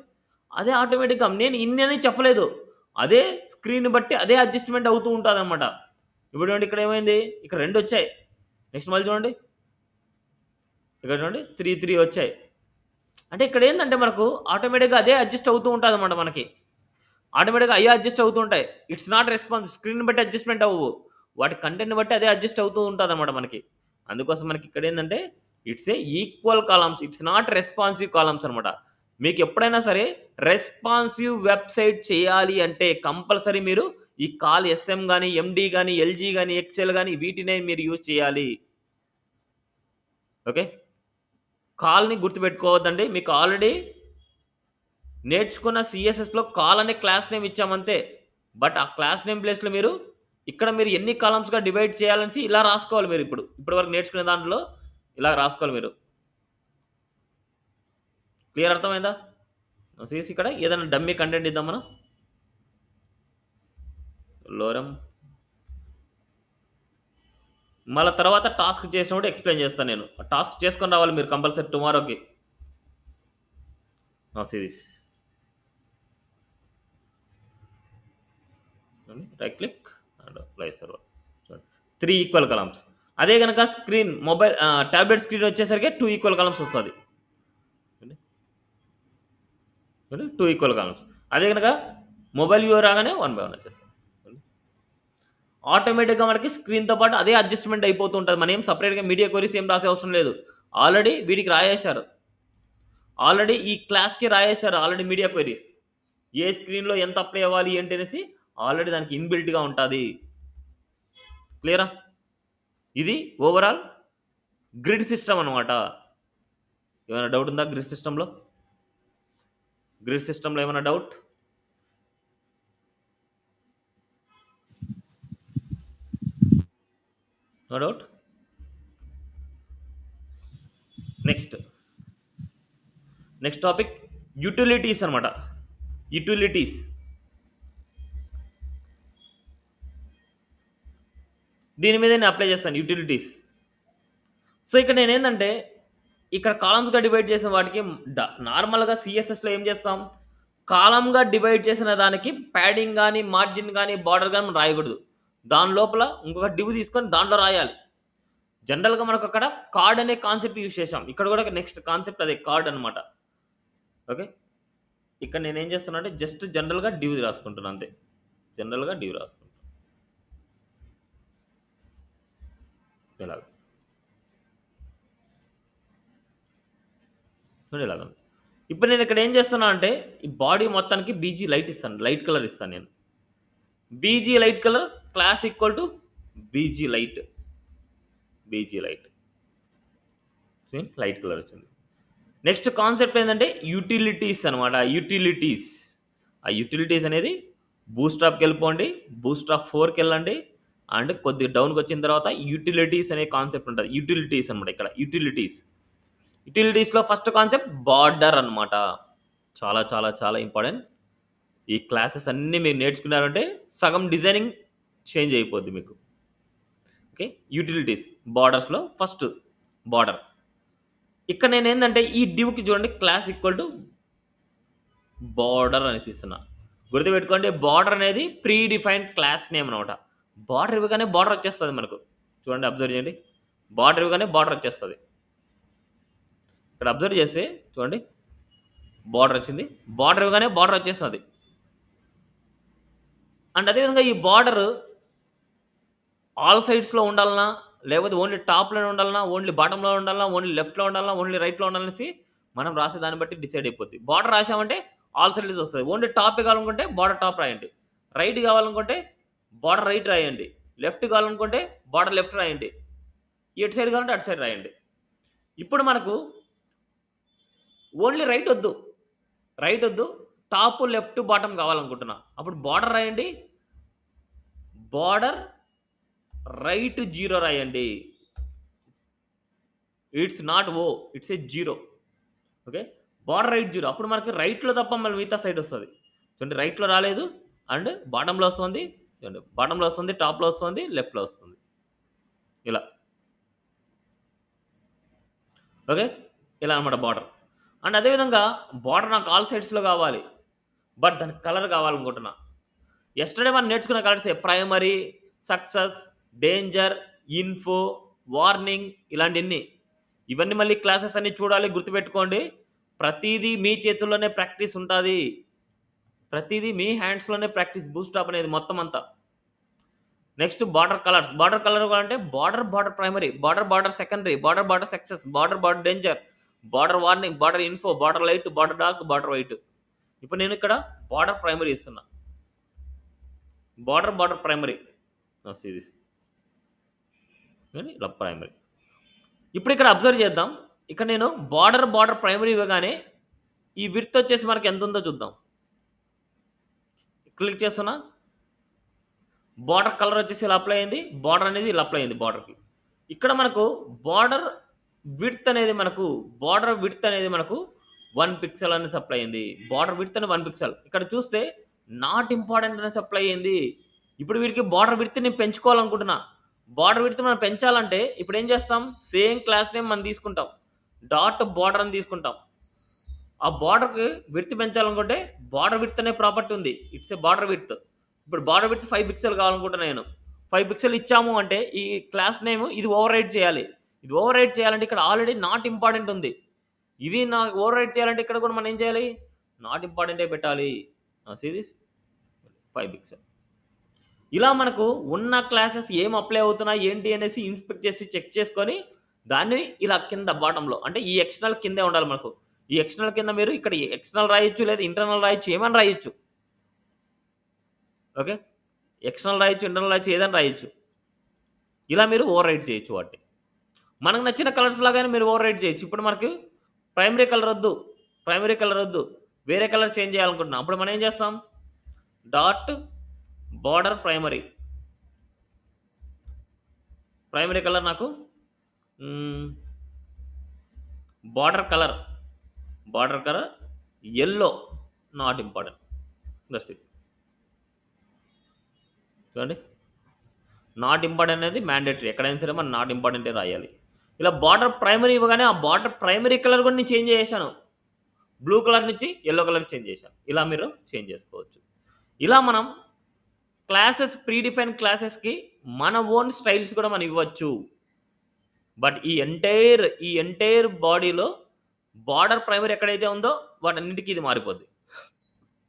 అదే ఆటోమేటిక్గా, నేను ఇన్ని అని చెప్పలేదు, అదే స్క్రీన్ బట్టి అదే అడ్జస్ట్మెంట్ అవుతూ ఉంటుంది అనమాట. ఇప్పుడు చూడండి, ఇక్కడ ఏమైంది, ఇక్కడ 2 వచ్చాయి. నెక్స్ట్ మళ్ళీ చూడండి, ఇక్కడ చూడండి 3 3 వచ్చాయి. అంటే ఇక్కడ ఏంటంటే మనకు ఆటోమేటిక్గా అదే అడ్జస్ట్ అవుతూ ఉంటుంది అనమాట. మనకి ఆటోమేటిక్గా అయ్యే అడ్జస్ట్ అవుతూ ఉంటాయి. ఇట్స్ నాట్ రెస్పాన్స్, స్క్రీన్ బట్టి అడ్జస్ట్మెంట్ అవ్వవు, వాటి కంటెంట్ బట్టి అదే అడ్జస్ట్ అవుతూ ఉంటుంది అనమాట మనకి. అందుకోసం మనకి ఇక్కడ ఏంటంటే it's a equal columns, it's not responsive columns అనమాట. మీకు ఎప్పుడైనా సరే రెస్పాన్సివ్ వెబ్సైట్ చేయాలి అంటే కంపల్సరీ మీరు ఈ కాల్ ఎస్ఎం కానీ, ఎండి కానీ, ఎల్జీ కానీ, ఎక్సెల్ కానీ వీటినే మీరు యూజ్ చేయాలి. ఓకే, కాల్ని గుర్తుపెట్టుకోవద్దండి. మీకు ఆల్రెడీ నేర్చుకున్న సిఎస్ఎస్లో కాల్ అనే క్లాస్ నేమ్ ఇచ్చామంతే. బట్ ఆ క్లాస్ నేమ్ ప్లేస్లో మీరు ఇక్కడ మీరు ఎన్ని కాలమ్స్గా డివైడ్ చేయాలని ఇలా రాసుకోవాలి. మీరు ఇప్పటివరకు నేర్చుకునే దాంట్లో ఇలా రాసుకోవాలి మీరు. క్లియర్, అర్థమైందా? సీస్ ఇక్కడ ఏదైనా డమ్మీ కంటెంట్ ఇద్దాం మనం. లోరం మళ్ళీ తర్వాత టాస్క్ చేసినప్పుడు ఎక్స్ప్లెయిన్ చేస్తాను నేను. టాస్క్ చేసుకొని రావాలి మీరు కంపల్సరీ టుమారోకి. సిరీస్ right click and apply server. 3 equal columns. అదే కనుక స్క్రీన్ మొబైల్ ట్యాబ్లెట్ స్క్రీన్ వచ్చేసరికి 2 ఈక్వల్ కలమ్స్ వస్తుంది. 2 ఈక్వల్ కలమ్స్. అదే కనుక మొబైల్ వ్యూ రాగానే 1 బై 1 వచ్చేస్తుంది. ఆటోమేటిక్గా మనకి స్క్రీన్తో పాటు అదే అడ్జస్ట్మెంట్ అయిపోతూ ఉంటుంది. మనం ఏం సపరేట్గా మీడియా క్వరీస్ ఏం రాసే అవసరం లేదు. ఆల్రెడీ వీడికి రాయేశారు, ఆల్రెడీ ఈ క్లాస్కి రాయేశారు ఆల్రెడీ మీడియా క్వరీస్. ఏ స్క్రీన్లో ఎంత అప్లై అవ్వాలి ఏంటి అనేసి ఆల్రెడీ దానికి ఇన్బిల్ట్గా ఉంటుంది. క్లియరా? ఇది ఓవరాల్ గ్రిడ్ సిస్టమ్ అనమాట. ఏమైనా డౌట్ ఉందా గ్రిడ్ సిస్టంలో? గ్రిడ్ సిస్టంలో ఏమైనా doubt? No doubt. Next topic utilities అనమాట. యూటిలిటీస్ దీని మీద నేను అప్లై చేస్తాను. యూటిలిటీస్. సో ఇక్కడ నేను ఏంటంటే ఇక్కడ కాలమ్స్గా డివైడ్ చేసిన వాటికి నార్మల్గా సిఎస్ఎస్లో ఏం చేస్తాం, కాలమ్గా డివైడ్ చేసిన దానికి ప్యాడింగ్ కానీ, మార్జిన్ కానీ, బార్డర్ కానీ మనం రాయకూడదు. దాని లోపల ఇంకొక డివ్ తీసుకొని దాంట్లో రాయాలి. జనరల్గా మనకు అక్కడ కార్డ్ అనే కాన్సెప్ట్ యూజ్ చేసాం. ఇక్కడ కూడా నెక్స్ట్ కాన్సెప్ట్ అదే కార్డ్ అనమాట. ఓకే, ఇక్కడ నేను ఏం చేస్తున్నా అంటే జస్ట్ జనరల్గా డివ్ రాసుకుంటున్నాను అంతే. జనరల్గా డివ్ రాసుకుంటాను ఇలాగ. ఇలాగ ఇప్పుడు నేను ఇక్కడ ఏం చేస్తున్నా అంటే ఈ బాడీ మొత్తానికి బీజీ లైట్ ఇస్తాను, లైట్ కలర్ ఇస్తాను నేను. BG light colour class equal to BG light. BG light light colour వచ్చింది. నెక్స్ట్ కాన్సెప్ట్ ఏంటంటే యూటిలిటీస్ అనమాట. యూటిలిటీస్, ఆ యూటిలిటీస్ అనేది బూస్టాప్కి వెళ్ళిపోండి, బూస్టాప్ 4కి వెళ్ళండి, అండ్ కొద్దిగా డౌన్కి వచ్చిన తర్వాత యూటిలిటీస్ అనే కాన్సెప్ట్ ఉంటుంది. యూటిలిటీస్ అనమాట. ఇక్కడ యూటిలిటీస్లో ఫస్ట్ కాన్సెప్ట్ బార్డర్ అనమాట. చాలా చాలా చాలా ఇంపార్టెంట్. ఈ క్లాసెస్ అన్నీ మీరు నేర్చుకున్నారంటే సగం డిజైనింగ్ చేంజ్ అయిపోద్ది మీకు. ఓకే, యూటిలిటీస్ బార్డర్స్లో ఫస్ట్ బార్డర్. ఇక్కడ నేను ఏంటంటే ఈ డివ్కి చూడండి క్లాస్ ఈక్వల్ టు బార్డర్ అనేసి ఇస్తున్నా. గుర్తుపెట్టుకోండి, బార్డర్ అనేది ప్రీ డిఫైన్డ్ క్లాస్ నేమ్ అనమాట. బార్డర్ ఇవ్వగానే బార్డర్ వచ్చేస్తుంది మనకు. చూడండి, అబ్జర్వ్ చేయండి, బార్డర్ ఇవ్వగానే బార్డర్ వచ్చేస్తుంది. ఇక్కడ అబ్జర్వ్ చేస్తే చూడండి, బార్డర్ వచ్చింది, బార్డర్ ఇవ్వగానే బార్డర్ వచ్చేస్తుంది. అండ్ అదేవిధంగా ఈ బార్డర్ ఆల్ సైడ్స్లో ఉండాలన్నా, లేకపోతే ఓన్లీ టాప్లోనే ఉండాలన్నా, ఓన్లీ బాటంలో ఉండాలన్నా, ఓన్లీ లెఫ్ట్లో ఉండాలన్నా, ఓన్లీ రైట్లో ఉండాలనేసి మనం రాసే దాన్ని బట్టి డిసైడ్ అయిపోద్ది. బార్డర్ రాసామంటే ఆల్ సైడ్స్ వస్తుంది. ఓన్లీ టాప్ కావాలనుకుంటే బార్డర్ టాప్ రాయండి, రైట్ కావాలనుకుంటే బార్డర్ రైట్ రాయండి, లెఫ్ట్ కావాలనుకుంటే బార్డర్ లెఫ్ట్ రాయండి, ఎటు సైడ్ కావాలంటే అటు సైడ్ రాయండి. ఇప్పుడు మనకు ఓన్లీ రైట్ వద్దు, టాప్ లెఫ్ట్ బాటం కావాలనుకుంటున్నా, అప్పుడు బార్డర్ రాయండి, బార్డర్ రైట్ 0 రాయండి. It's not O, it's a 0. Okay, border right 0, అప్పుడు మనకి రైట్లో తప్ప మళ్ళీ మిగతా సైడ్ వస్తుంది. చూడండి, రైట్లో రాలేదు, అండ్ బాటంలో వస్తుంది, చూడండి బాటంలో వస్తుంది, టాప్లో వస్తుంది, లెఫ్ట్లో వస్తుంది, ఇలా. ఓకే, ఇలా అనమాట బార్డర్. అండ్ అదేవిధంగా బార్డర్ నాకు ఆల్ సైడ్స్లో కావాలి, బట్ దానికి కలర్ కావాలనుకుంటున్నా. ఎస్టర్డే మనం నేర్చుకున్న కలర్సే, primary, success, danger, info, warning, ఇలాంటివన్నీ. ఇవన్నీ మళ్ళీ క్లాసెస్ అన్నీ చూడాలి, గుర్తుపెట్టుకోండి. ప్రతిదీ మీ చేతుల్లోనే ప్రాక్టీస్ ఉంటుంది, ప్రతిదీ మీ హ్యాండ్స్లోనే ప్రాక్టీస్, బూస్టాప్ అనేది మొత్తం అంతా. Next border colours. Border colour అంటే border primary, border secondary, border success, border danger, border warning, border info, border light, border dark, border white. ఇప్పుడు నేను ఇక్కడ బార్డర్ ప్రైమరీ ఇస్తున్నా, బార్డర్ ప్రైమరీ సిరీస్ ఇలా ప్రైమరీ. ఇప్పుడు ఇక్కడ అబ్జర్వ్ చేద్దాం, ఇక్కడ నేను బార్డర్ ప్రైమరీ ఇవ్వగానే ఈ విడ్త్ వచ్చేసి మనకి ఎంత ఉందో చూద్దాం. క్లిక్ చేస్తున్నా, బార్డర్ కలర్ వచ్చేసి ఇలా అప్లై అయింది, బార్డర్ అనేది ఇలా అప్లై అయింది బార్డర్కి. ఇక్కడ మనకు బార్డర్ విడ్త్ అనేది మనకు 1 పిక్సెల్ అనేది అప్లై అయింది. బార్డర్ విడ్త్ అని 1 పిక్సెల్. ఇక్కడ చూస్తే నాట్ ఇంపార్టెంట్ అనేది అప్లై అయింది. ఇప్పుడు వీరికి బార్డర్ విడ్త్ నేను పెంచుకోవాలనుకుంటున్నా. బార్డర్ విడ్త్ మనం పెంచాలంటే ఇప్పుడు ఏం చేస్తాం, సేమ్ క్లాస్ నేమ్ మనం తీసుకుంటాం, డాట్ బార్డర్ అని తీసుకుంటాం. ఆ బార్డర్కి విడ్త్ పెంచాలనుకుంటే బార్డర్ విడ్త్ అనే ప్రాపర్టీ ఉంది, ఇట్స్ ఏ బార్డర్ విడ్త్. ఇప్పుడు బార్డర్ విడ్త్ 5 పిక్సెల్ కావాలనుకుంటున్నా నేను. 5 పిక్సెల్ ఇచ్చాము అంటే ఈ క్లాస్ నేమ్ ఇది ఓవర్ రైట్ చేయాలి. ఇది ఓవర్ రైట్ చేయాలంటే ఇక్కడ ఆల్రెడీ నాట్ ఇంపార్టెంట్ ఉంది. ఇది నాకు ఓవర్ రైట్ చేయాలంటే ఇక్కడ కూడా మనం ఏం చేయాలి, నాట్ ఇంపార్టెంటే పెట్టాలి. Series 5 pixel. ఇలా మనకు ఉన్న క్లాసెస్ ఏం అప్లై అవుతున్నాయి ఏంటి అనేసి ఇన్స్పెక్ట్ చేసి చెక్ చేసుకొని దాన్ని ఇలా కింద బాటంలో, అంటే ఈ ఎక్స్టర్నల్ కిందే ఉండాలి మనకు. ఈ ఎక్స్టర్నల్ కింద మీరు ఇక్కడ ఎక్స్టర్నల్ రాయొచ్చు, లేదా ఇంటర్నల్ రాయొచ్చు, ఏమైనా రాయొచ్చు. ఓకే, ఎక్స్టర్నల్ రాయొచ్చు, ఇంటర్నల్ రాయొచ్చు, ఏదైనా రాయొచ్చు. ఇలా మీరు ఓవర్ రైట్ చేయొచ్చు వాటిని. మనకు నచ్చిన కలర్స్ లాగానే మీరు ఓవర్ రైట్ చేయొచ్చు. ఇప్పుడు మనకు ప్రైమరీ కలర్ వద్దు, వేరే కలర్ చేంజ్ చేయాలనుకుంటున్నాం. అప్పుడు మనం ఏం చేస్తాం, డాట్ బార్డర్ ప్రైమరీ కలర్ నాకు border colour yellow, not important, that's it. చూడండి, నాట్ ఇంపార్టెంట్ అనేది మ్యాండేటరీ, ఎక్కడైనా సరే మనం నాట్ ఇంపార్టెంటే రాయాలి. ఇలా బార్డర్ ప్రైమరీ ఇవ్వగానే ఆ బార్డర్ ప్రైమరీ కలర్ కూడా నేను చేంజ్ చేశాను, బ్లూ కలర్ నుంచి ఎల్లో కలర్ చేంజ్ చేశాను. ఇలా మీరు చేంజ్ చేసుకోవచ్చు. ఇలా మనం క్లాసెస్, ప్రీ డిఫైన్ క్లాసెస్కి మన ఓన్ స్టైల్స్ కూడా మనం ఇవ్వచ్చు. బట్ ఈ ఎంటైర్ బాడీలో బార్డర్ ప్రైమరీ ఎక్కడైతే ఉందో వాటన్నిటికీ ఇది మారిపోద్ది.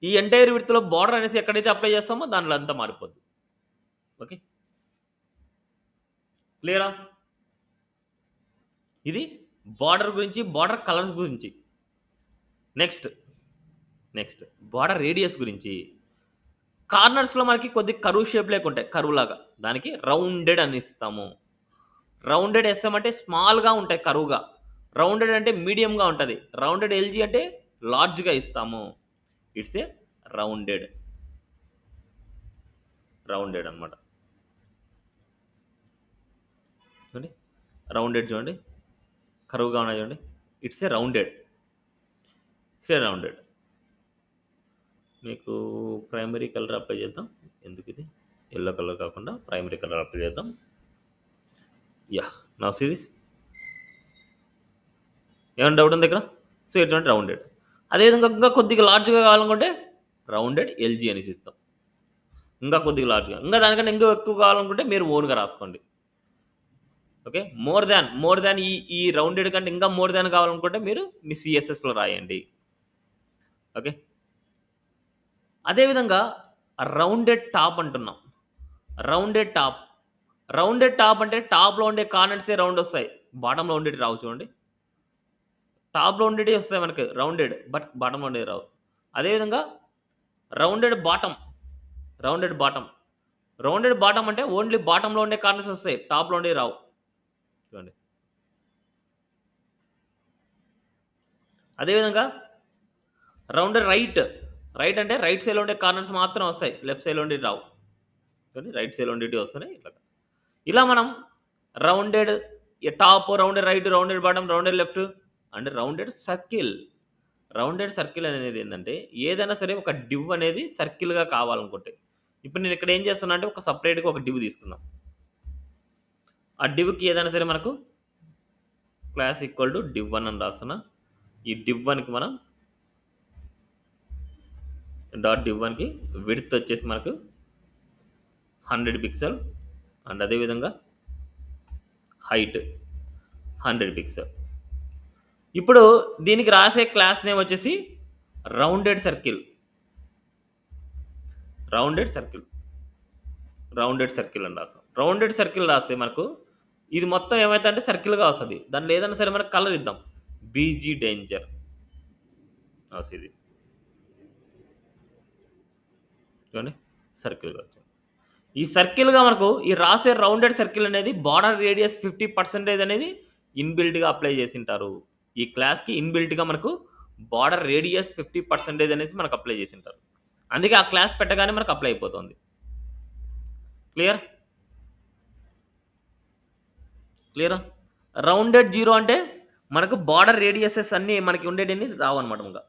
ఈ ఎంటైర్ విడ్త్లో బార్డర్ అనేసి ఎక్కడైతే అప్లై చేస్తామో దాంట్లో అంతా మారిపోద్ది. ఓకే, క్లియరా? ఇది బార్డర్ గురించి, బార్డర్ కలర్స్ గురించి. నెక్స్ట్ బార్డర్ రేడియస్ గురించి. కార్నర్స్లో మనకి కొద్ది కరువు షేప్ లేకుంటాయి, కరువు లాగా, దానికి రౌండెడ్ అని ఇస్తాము. రౌండెడ్ ఎస్ఎం అంటే స్మాల్గా ఉంటాయి, కరువుగా. రౌండెడ్ అంటే మీడియంగా ఉంటుంది. రౌండెడ్ ఎల్జీ అంటే లార్జ్గా ఇస్తాము. ఇట్స్ ఏ రౌండెడ్ అనమాట. చూడండి, రౌండెడ్ చూడండి, కరువుగా ఉన్నాయి చూడండి, ఇట్స్ ఏ రౌండెడ్. మీకు ప్రైమరీ కలర్ అప్లై చేద్దాం. ఎందుకు ఇది ఎల్లో కలర్ కాకుండా ప్రైమరీ కలర్ అప్లై చేద్దాం. Yeah, now see this. ఏమైనా డౌట్ ఉంది ఇక్కడ? సో ఎటువంటి రౌండెడ్. అదేవిధంగా ఇంకా కొద్దిగా లార్జ్గా కావాలనుకుంటే రౌండెడ్ ఎల్జీ అనేసి ఇస్తాం. ఇంకా కొద్దిగా లార్జ్గా, ఇంకా దానికంటే ఇంకా ఎక్కువ కావాలనుకుంటే మీరు ఓన్గా రాసుకోండి. ఓకే, మోర్ దాన్ ఈ రౌండెడ్ కంటే ఇంకా మోర్ దాన్ కావాలనుకుంటే మీరు మీ సిఎస్ఎస్లో రాయండి. ఓకే, అదేవిధంగా రౌండెడ్ టాప్ అంటున్నాం. రౌండెడ్ టాప్ అంటే టాప్లో ఉండే కార్నర్సే రౌండ్ వస్తాయి, బాటంలో ఉండేవి రావు. చూడండి, టాప్లో ఉండేవి వస్తాయి మనకి రౌండెడ్, బట్ బాటంలో ఉండేవి రావు. అదేవిధంగా రౌండెడ్ బాటం అంటే ఓన్లీ బాటంలో ఉండే కార్నర్స్ వస్తాయి, టాప్లో ఉండేవి రావు. చూడండి, అదేవిధంగా రౌండెడ్ రైట్ అంటే రైట్ సైడ్లో ఉండే కార్నర్స్ మాత్రం వస్తాయి, లెఫ్ట్ సైడ్లో ఉండేవి రావు. చూడండి, రైట్ సైడ్లో ఉండేవి వస్తున్నాయి. ఇలా మనం rounded top, rounded right, rounded bottom, rounded left and rounded circle అనేది ఏంటంటే ఏదైనా సరే ఒక డివ్ అనేది సర్కిల్గా కావాలనుకుంటే, ఇప్పుడు నేను ఇక్కడ ఏం చేస్తున్నా అంటే ఒక సపరేట్గా ఒక డివ్ తీసుకుందాం. ఆ డివ్కి ఏదైనా సరే మనకు క్లాస్ ఈక్వల్ టు div1 అని రాస్తున్నా. ఈ div1కి మనం .div1కి విడ్త్ వచ్చేసి మనకు 100 పిక్సెల్ అండ్ అదేవిధంగా హైట్ 100 పిక్సెల్. ఇప్పుడు దీనికి రాసే క్లాస్ నేమ్ వచ్చేసి రౌండెడ్ సర్కిల్ అని రాస్తాం. రౌండెడ్ సర్కిల్ రాస్తే మనకు ఇది మొత్తం ఏమైతే అంటే సర్కిల్గా వస్తుంది. దాంట్లో ఏదైనా సరే మనకు కలర్ ఇద్దాం, బీజీ డేంజర్ ఇది చూడండి, సర్కిల్గా వచ్చింది. ఈ సర్కిల్గా మనకు ఈ రాసే రౌండెడ్ సర్కిల్ అనేది బార్డర్ రేడియస్ 50% అనేది ఇన్బిల్ట్గా అప్లై చేసింటారు. ఈ క్లాస్కి ఇన్బిల్ట్గా మనకు బార్డర్ రేడియస్ 50% అనేది మనకు అప్లై చేసింటారు. అందుకే ఆ క్లాస్ పెట్టగానే మనకు అప్లై అయిపోతుంది. క్లియర్? రౌండెడ్ 0 అంటే మనకు బార్డర్ రేడియసెస్ అన్నీ మనకి ఉండేటివి రావన్నమాట. ఇంకా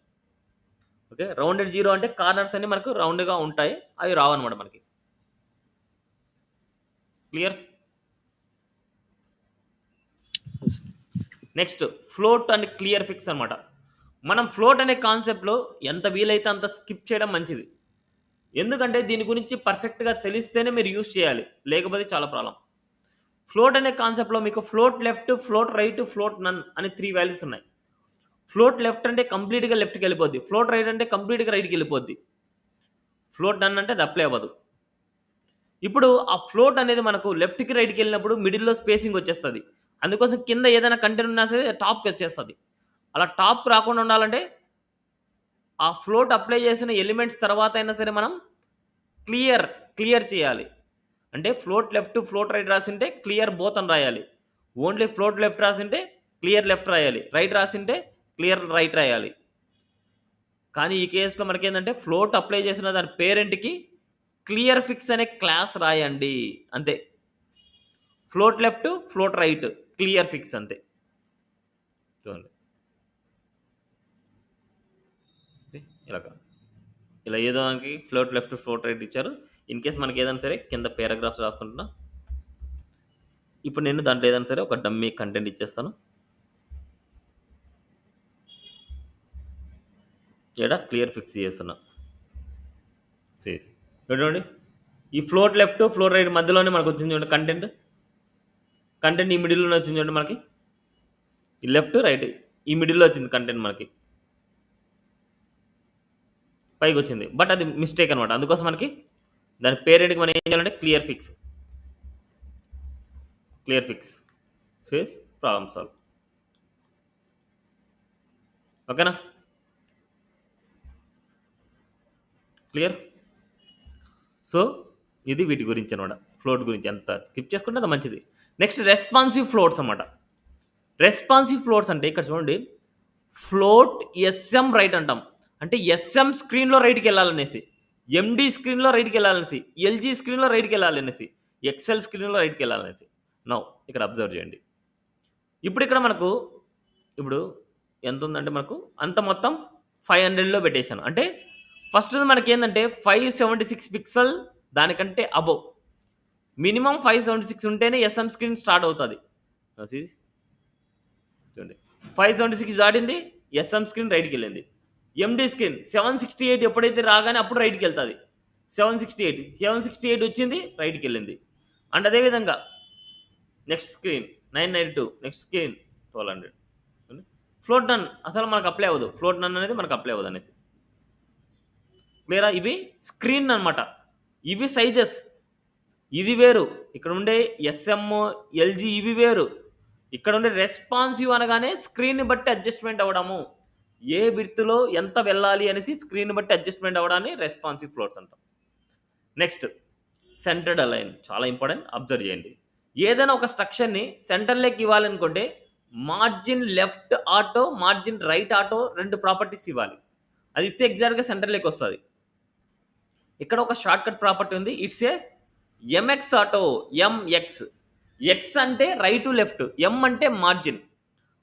ఓకే, రౌండెడ్ 0 అంటే కార్నర్స్ అన్ని మనకు రౌండ్గా ఉంటాయి, అవి రావన్నమాట మనకి. Clear? Next float and clear fix అనమాట. మనం ఫ్లోట్ అనే కాన్సెప్ట్లో ఎంత వీలైతే అంత స్కిప్ చేయడం మంచిది. ఎందుకంటే దీని గురించి పర్ఫెక్ట్గా తెలిస్తేనే మీరు యూజ్ చేయాలి, లేకపోతే చాలా ప్రాబ్లం. ఫ్లోట్ అనే కాన్సెప్ట్లో మీకు float left, float right, float none అని 3 వాల్యూస్ ఉన్నాయి. ఫ్లోట్ లెఫ్ట్ అంటే కంప్లీట్గా లెఫ్ట్కి వెళ్ళిపోద్ది, ఫ్లోట్ రైట్ అంటే కంప్లీట్గా రైట్కి వెళ్ళిపోద్ది, ఫ్లోట్ నన్ అంటే అది అప్లై అవ్వదు. ఇప్పుడు ఆ ఫ్లోట్ అనేది మనకు లెఫ్ట్కి రైట్కి వెళ్ళినప్పుడు మిడిల్లో స్పేసింగ్ వచ్చేస్తుంది. అందుకోసం కింద ఏదైనా కంటెంట్ ఉన్నా సరే టాప్కి వచ్చేస్తుంది. అలా టాప్కి రాకుండా ఉండాలంటే ఆ ఫ్లోట్ అప్లై చేసిన ఎలిమెంట్స్ తర్వాత అయినా సరే మనం క్లియర్ చేయాలి. అంటే ఫ్లోట్ లెఫ్ట్, ఫ్లోట్ రైట్ రాసింటే క్లియర్ బోత్ అని రాయాలి. ఓన్లీ ఫ్లోట్ లెఫ్ట్ రాసింటే క్లియర్ లెఫ్ట్ రాయాలి, రైట్ రాసింటే క్లియర్ రైట్ రాయాలి. కానీ ఈ కేసులో మనకేంటంటే ఫ్లోట్ అప్లై చేసిన దాని పేరెంట్కి క్లియర్ ఫిక్స్ అనే క్లాస్ రాయండి, అంతే. Float left, float right, clearfix, అంతే. చూడండి, ఇలా ఏదో మనకి ఫ్లోట్ లెఫ్ట్, ఫ్లోట్ రైట్ ఇచ్చారు. ఇన్ కేస్ మనకి ఏదైనా సరే కింద పారాగ్రాఫ్స్ రాసుకుంటున్నా. ఇప్పుడు నేను దాంట్లో ఏదైనా సరే ఒక డమ్మీ కంటెంట్ ఇచ్చేస్తాను. ఇక్కడ క్లియర్ ఫిక్స్ చేస్తున్నా. చూడండి, ఈ ఫ్లోట్ లెఫ్ట్, ఫ్లోట్ రైట్ మధ్యలోనే మనకు వచ్చింది చూడండి కంటెంట్ ఈ మిడిల్లోనే వచ్చింది చూడండి మనకి. ఈ లెఫ్ట్ రైట్ ఈ మిడిల్లో వచ్చింది కంటెంట్ మనకి, పైకి వచ్చింది, బట్ అది మిస్టేక్ అనమాట. అందుకోసం మనకి దాని పేరెంట్కి మనం ఏం చేయాలంటే clear fix face problem solve. ఓకేనా? క్లియర్? సో ఇది వీటి గురించి అనమాట, ఫ్లోట్ గురించి. ఎంత స్కిప్ చేసుకుంటే అంత మంచిది. నెక్స్ట్ రెస్పాన్సివ్ ఫ్లోట్స్ అనమాట. రెస్పాన్సివ్ ఫ్లోట్స్ అంటే ఇక్కడ చూడండి, ఫ్లోట్ ఎస్ఎం రైట్ అంటాం, అంటే ఎస్ఎం స్క్రీన్లో రైట్కి వెళ్ళాలనేసి, ఎండి స్క్రీన్లో రైట్కి వెళ్ళాలనేసి, ఎల్జీ స్క్రీన్లో రైట్కి వెళ్ళాలనేసి, ఎక్సెల్ స్క్రీన్లో రైట్కి వెళ్ళాలనేసి. నౌ ఇక్కడ అబ్జర్వ్ చేయండి. ఇప్పుడు ఇక్కడ మనకు ఇప్పుడు ఎంత ఉందంటే మనకు అంత మొత్తం 500లో పెట్టేశాను. అంటే ఫస్ట్ మనకి ఏంటంటే 576 పిక్సెల్ దానికంటే అబోవ్ మినిమం 576 ఉంటేనే ఎస్ఎం స్క్రీన్ స్టార్ట్ అవుతుంది. చూడండి 576 దాటింది ఎస్ఎం స్క్రీన్ రైట్కి వెళ్ళింది. ఎండి స్క్రీన్ 768 ఎప్పుడైతే రాగానే అప్పుడు రైట్కి వెళ్తుంది. 768 వచ్చింది రైట్కి వెళ్ళింది. అండ్ అదేవిధంగా next screen 992, next screen 1200. Float none అసలు మనకు అప్లై అవ్వదు, ఫ్లోట్ నన్ అనేది మనకు అప్లై అవ్వదు అనేసి క్లియరా. ఇవి స్క్రీన్ అనమాట, ఇవి సైజెస్, ఇది వేరు. ఇక్కడ ఉండే ఎస్ఎం ఎల్జీ ఇవి వేరు. ఇక్కడ ఉండే రెస్పాన్సివ్ అనగానే స్క్రీన్ బట్టి అడ్జస్ట్మెంట్ అవ్వడము, ఏ విడ్త్లో ఎంత వెళ్ళాలి అనేసి స్క్రీన్ బట్టి అడ్జస్ట్మెంట్ అవ్వడాన్ని రెస్పాన్సివ్ ఫ్లోట్స్ అంటాం. నెక్స్ట్ సెంటర్డ్ అలైన్, చాలా ఇంపార్టెంట్, అబ్జర్వ్ చేయండి. ఏదైనా ఒక స్ట్రక్చర్ని సెంటర్లోకి ఇవ్వాలనుకుంటే margin left auto, margin right auto 2 properties ఇవ్వాలి. అది ఇస్తే ఎగ్జాక్ట్గా సెంటర్లోకి వస్తుంది. ఇక్కడ ఒక షార్ట్ కట్ ప్రాపర్టీ ఉంది, it's a MX auto. MX, X అంటే రైట్ టు లెఫ్ట్, ఎం అంటే మార్జిన్,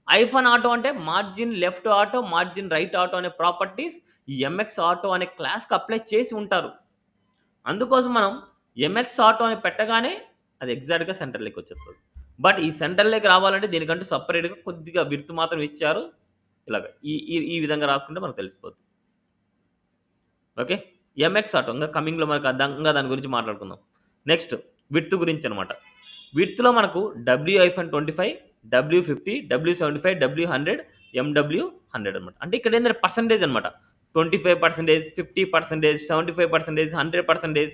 ఐఫన్ ఆటో అంటే margin left auto, margin right auto అనే ప్రాపర్టీస్ ఈ ఎంఎక్స్ ఆటో అనే క్లాస్కి అప్లై చేసి ఉంటారు. అందుకోసం మనం ఎంఎక్స్ ఆటో అని పెట్టగానే అది ఎగ్జాక్ట్గా సెంటర్లోకి వచ్చేస్తుంది. బట్ ఈ సెంటర్లోకి రావాలంటే దీనికంటూ సపరేట్గా కొద్దిగా విడ్త్ మాత్రం ఇచ్చారు. ఇలాగ ఈ విధంగా రాసుకుంటే మనకు తెలిసిపోతుంది. ఓకే, ఎంఎక్స్ ఆటో ఇంకా కమింగ్లో మనకు అర్థంగా దాని గురించి మాట్లాడుకుందాం. నెక్స్ట్ విడ్త్ గురించి అనమాట. విడ్త్లో మనకు W-25, W50, W75, W100, MW100 అనమాట. అంటే ఇక్కడ ఏంటంటే పర్సంటేజ్ అనమాట. 25%, 50%, 75%, 100%.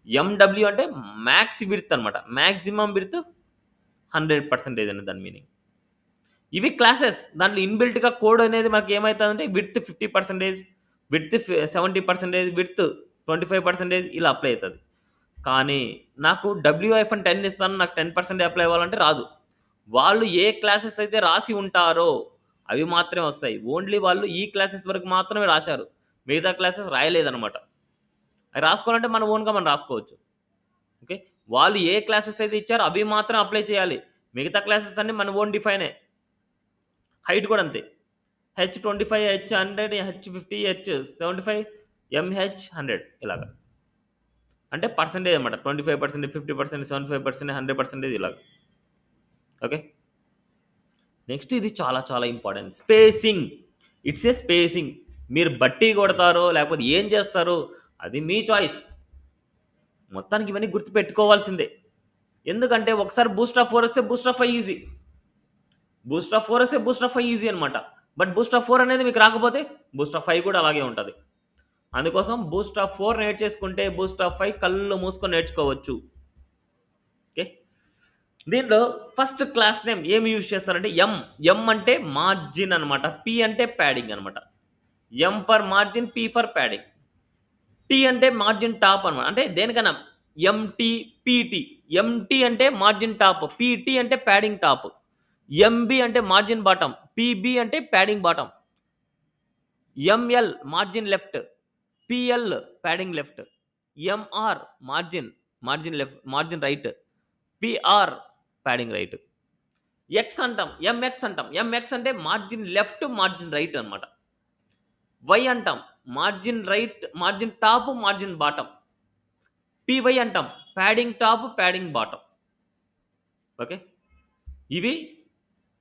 MW అంటే మ్యాక్స్ విడ్త్ అనమాట, మ్యాక్సిమం విడ్త్ 100% అనేది దాని మీనింగ్. ఇవి క్లాసెస్, దాంట్లో ఇన్బిల్ట్గా కోడ్ అనేది మనకి ఏమవుతుందంటే విడ్త్ 50%, విడ్త్ 70%, విడ్త్ 25% ఇలా అప్లై అవుతుంది. కానీ నాకు W-10 ఇస్తాను, నాకు 10% అప్లై అవ్వాలంటే రాదు. వాళ్ళు ఏ క్లాసెస్ అయితే రాసి ఉంటారో అవి మాత్రమే వస్తాయి. ఓన్లీ వాళ్ళు ఈ క్లాసెస్ వరకు మాత్రమే రాశారు, మిగతా క్లాసెస్ రాయలేదన్నమాట. అవి రాసుకోవాలంటే మన ఓన్గా మనం రాసుకోవచ్చు. ఓకే, వాళ్ళు ఏ క్లాసెస్ అయితే ఇచ్చారో అవి మాత్రం అప్లై చేయాలి, మిగతా క్లాసెస్ అన్ని మన ఓన్ డిఫైనే. హైట్ కూడా అంతే, H25, H100, H50, H75, MH100 ఇలాగా. అంటే పర్సంటేజ్ అనమాట, 25%, 50%, 75%, 100% ఇలాగ. ఓకే, నెక్స్ట్ ఇది చాలా చాలా important, spacing. It's a spacing. మీరు బట్టి కొడతారో లేకపోతే ఏం చేస్తారో అది మీ చాయిస్. మొత్తానికి ఇవన్నీ గుర్తుపెట్టుకోవాల్సిందే. ఎందుకంటే ఒకసారి బూస్ట్ ఆఫ్ 4 వస్తే Boost of 5 easy, Boost of 4 వస్తే బూస్ట్ ఆఫ్ 5 ఈజీ అనమాట. బట్ బూస్ట్ ఆఫ్ 4 అనేది మీకు రాకపోతే బూస్ట్ ఆఫ్ 5 కూడా అలాగే ఉంటుంది. అందుకోసం బూస్ట్ ఆఫ్ 4 నేర్చేసుకుంటే బూస్ట్ ఆఫ్ 5 కళ్ళు మూసుకొని నేర్చుకోవచ్చు. ఓకే, దీంట్లో ఫస్ట్ క్లాస్ నేమ్ ఏమి యూజ్ చేస్తారంటే ఎం అంటే మార్జిన్ అనమాట, పి అంటే ప్యాడింగ్ అనమాట. M for margin, P for padding. T అంటే మార్జిన్ టాప్ అనమాట, అంటే దేనికన్నా ఎంటీ, పీటీ. ఎంటీ అంటే మార్జిన్ టాప్, పీటీ అంటే ప్యాడింగ్ టాప్, ఎంబి అంటే మార్జిన్ బాటమ్, పీబీ అంటే padding bottom, ML margin left, PL padding left, MR margin left, margin right, PR padding right. X అంటాం, MX అంటాం. MX అంటే margin left, margin right అనమాట. Y అంటాం margin right, margin top, margin bottom. PY అంటాం padding top, padding bottom. Okay, ఇవి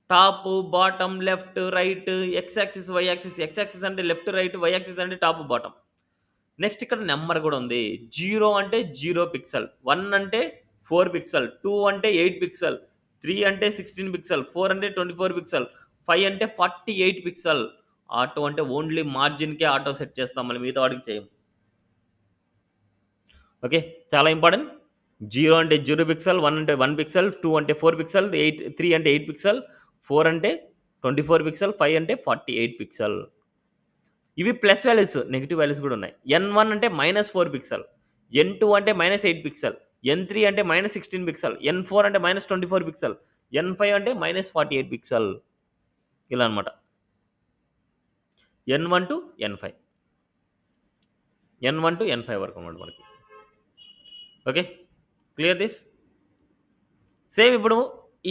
top, bottom, left, right, X axis, Y axis. X axis అంటే left right, Y axis అంటే top, bottom. Next ఇక్కడ number కూడా ఉంది. 0 అంటే 0 pixel, 1 అంటే 4 pixel, 2 అంటే 8 పిక్సెల్, 3 అంటే 16 పిక్సెల్, 4 అంటే 24 పిక్సెల్, 5 అంటే 48 పిక్సెల్. ఆటో అంటే ఓన్లీ మార్జిన్కే ఆటో సెట్ చేస్తాం, మళ్ళీ మిగతా వాడికి చేయం. ఓకే, చాలా ఇంపార్టెంట్. 0 అంటే 0 పిక్సెల్, 1 అంటే 1 పిక్సెల్, 2 అంటే 4 పిక్సెల్, 3 అంటే 8 పిక్సెల్, 4 అంటే 24 పిక్సెల్, 5 అంటే 48 పిక్సెల్. ఇవి ప్లస్ వాల్యూస్, నెగిటివ్ వాల్యూస్ కూడా ఉన్నాయి. N1 అంటే -4 పిక్సెల్, N2 అంటే -8 పిక్సెల్, N3 అంటే -16 పిక్సెల్, N4 అంటే -24 పిక్సెల్, N5 అంటే -48 పిక్సెల్. ఇలా అనమాట, N1 to N5, N1 to N5 వరకు అనమాట మనకి. Okay, clear this. సేమ్ ఇప్పుడు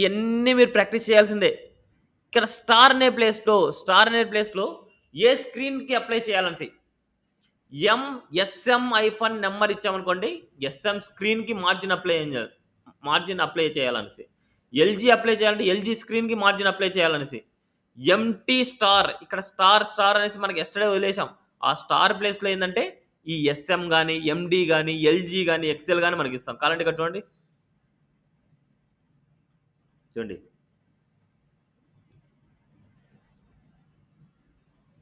ఇవన్నీ మీరు ప్రాక్టీస్ చేయాల్సిందే. ఇక్కడ స్టార్ అనే ప్లేస్లో ఏ స్క్రీన్కి అప్లై చేయాలనేసి ఎస్ఎం ఐఫన్ నెంబర్ ఇచ్చామనుకోండి, ఎస్ఎం స్క్రీన్కి మార్జిన్ అప్లై చేయాలనేసి. ఎల్జీ అప్లై చేయాలంటే ఎల్జీ స్క్రీన్కి మార్జిన్ అప్లై చేయాలనేసి. ఎంటీ స్టార్, ఇక్కడ స్టార్ అనేసి మనకి ఎస్టర్డే వదిలేసాం. ఆ స్టార్ ప్లేస్లో ఏంటంటే ఈ ఎస్ఎం కానీ, ఎండి కానీ, ఎల్జీ కానీ, ఎక్సెల్ కానీ మనకి ఇస్తాం. కావాలంటే ఇక్కడ చూడండి,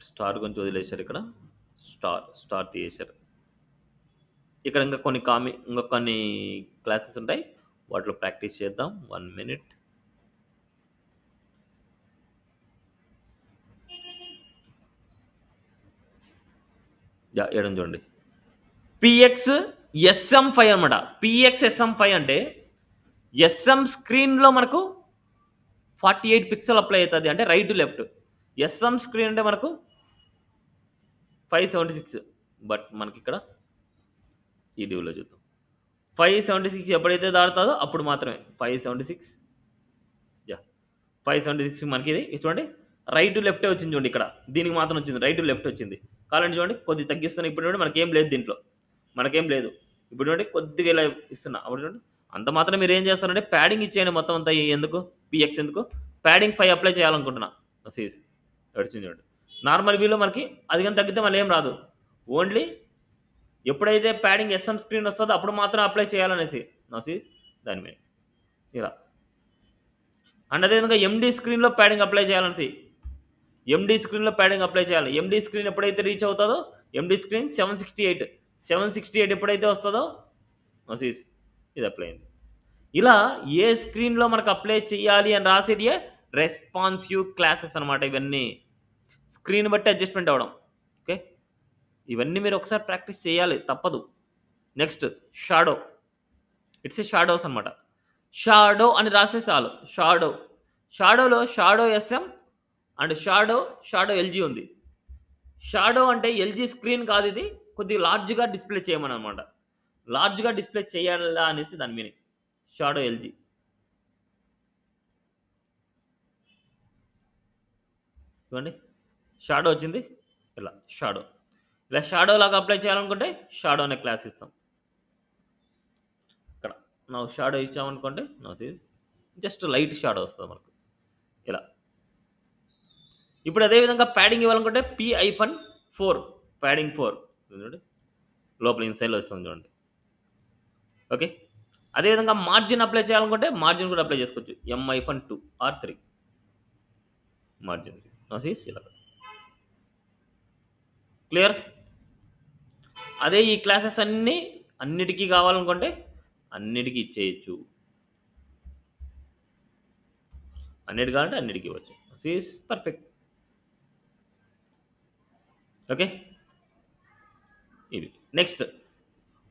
స్టార్ గురించి వదిలేశారు. ఇక్కడ స్టార్ తీసేశారు. ఇక్కడ ఇంకా కొన్ని క్లాసెస్ ఉంటాయి, వాటిలో ప్రాక్టీస్ చేద్దాం. 1 minute. చూడండి, పిఎక్స్ SM5 అనమాట. పిఎక్స్ SM5 అంటే ఎస్ఎం స్క్రీన్లో మనకు 48 పిక్సెల్ అప్లై అవుతుంది, అంటే right to left. SM screen అంటే మనకు 576, బట్ మనకి ఇక్కడ ఈ డ్యూలో చూద్దాం. 576 ఎప్పుడైతే దాడుతుందో అప్పుడు మాత్రమే 576. 576 మనకి ఇది చూడండి, రైట్ టు లెఫ్టే వచ్చింది. చూడండి, ఇక్కడ దీనికి మాత్రం వచ్చింది, రైట్ టు లెఫ్ట్ వచ్చింది. కావాలంటే చూడండి, కొద్దిగా తగ్గిస్తున్నాయి. ఇప్పుడు చూడండి, మనకేం లేదు దీంట్లో, ఇప్పుడు చూడండి కొద్దిగా ఇలా ఇస్తున్నా. అప్పుడు చూడండి, అంత మాత్రం మీరు ఏం చేస్తారంటే ప్యాడింగ్ ఇచ్చేయండి మొత్తం అంతా. ఎందుకు పిఎక్స్ ఎందుకు, ప్యాడింగ్ 5 అప్లై చేయాలనుకుంటున్నా. సీస్ వచ్చింది చూడండి. నార్మల్ వ్యూలో మనకి అది కానీ తగ్గితే మళ్ళీ ఏం రాదు, ఓన్లీ ఎప్పుడైతే ప్యాడింగ్ ఎస్ఎం స్క్రీన్ వస్తుందో అప్పుడు మాత్రం అప్లై చేయాలనేసి సీస్ దాని మీద ఇలా. అండ్ అదేవిధంగా ఎండి స్క్రీన్లో ప్యాడింగ్ అప్లై చేయాలనేసి, ఎండి స్క్రీన్లో ప్యాడింగ్ అప్లై చేయాలి. ఎండి స్క్రీన్ ఎప్పుడైతే రీచ్ అవుతుందో, ఎండి స్క్రీన్ 768 ఎప్పుడైతే వస్తుందో సీస్ ఇది అప్లై అయింది. ఇలా ఏ స్క్రీన్లో మనకు అప్లై చేయాలి అని రాసేది రెస్పాన్సివ్ క్లాసెస్ అనమాట. ఇవన్నీ స్క్రీన్ బట్టి అడ్జస్ట్మెంట్ అవ్వడం. ఓకే, ఇవన్నీ మీరు ఒకసారి ప్రాక్టీస్ చేయాలి, తప్పదు. Next shadow, it's a shadows అనమాట. షాడో అని రాసే చాలు. షాడోలో shadow SM and shadow LG ఉంది. షాడో అంటే ఎల్జీ స్క్రీన్ కాదు, ఇది కొద్దిగా లార్జ్గా డిస్ప్లే చేయమని అనమాట. లార్జ్గా డిస్ప్లే చేయాలా అనేసి దాని మీనింగ్. షాడో ఎల్జీ చూడండి, షాడో వచ్చింది ఇలా. ఇలా షాడో లాగా అప్లై చేయాలనుకుంటే షాడో అనే క్లాస్ ఇస్తాం. ఇక్కడ షాడో ఇచ్చామనుకోండి, జస్ట్ లైట్ షాడో వస్తుంది మనకు ఇలా. ఇప్పుడు అదేవిధంగా ప్యాడింగ్ ఇవ్వాలనుకుంటే P-4 ప్యాడింగ్ 4 చూడండి, లోపల ఇన్సైడ్లో వస్తుంది చూడండి. ఓకే, అదేవిధంగా మార్జిన్ అప్లై చేయాలనుకుంటే మార్జిన్ కూడా అప్లై చేసుకోవచ్చు. M-2 or 3 మార్జిన్ ఇలా. క్లియర్? అదే ఈ క్లాసెస్ అన్నిటికీ కావాలనుకుంటే అన్నిటికీ ఇచ్చేయచ్చు, అన్నిటి కావాలంటే అన్నిటికీ ఇవ్వచ్చు. Is perfect. ఓకే, ఇవి. నెక్స్ట్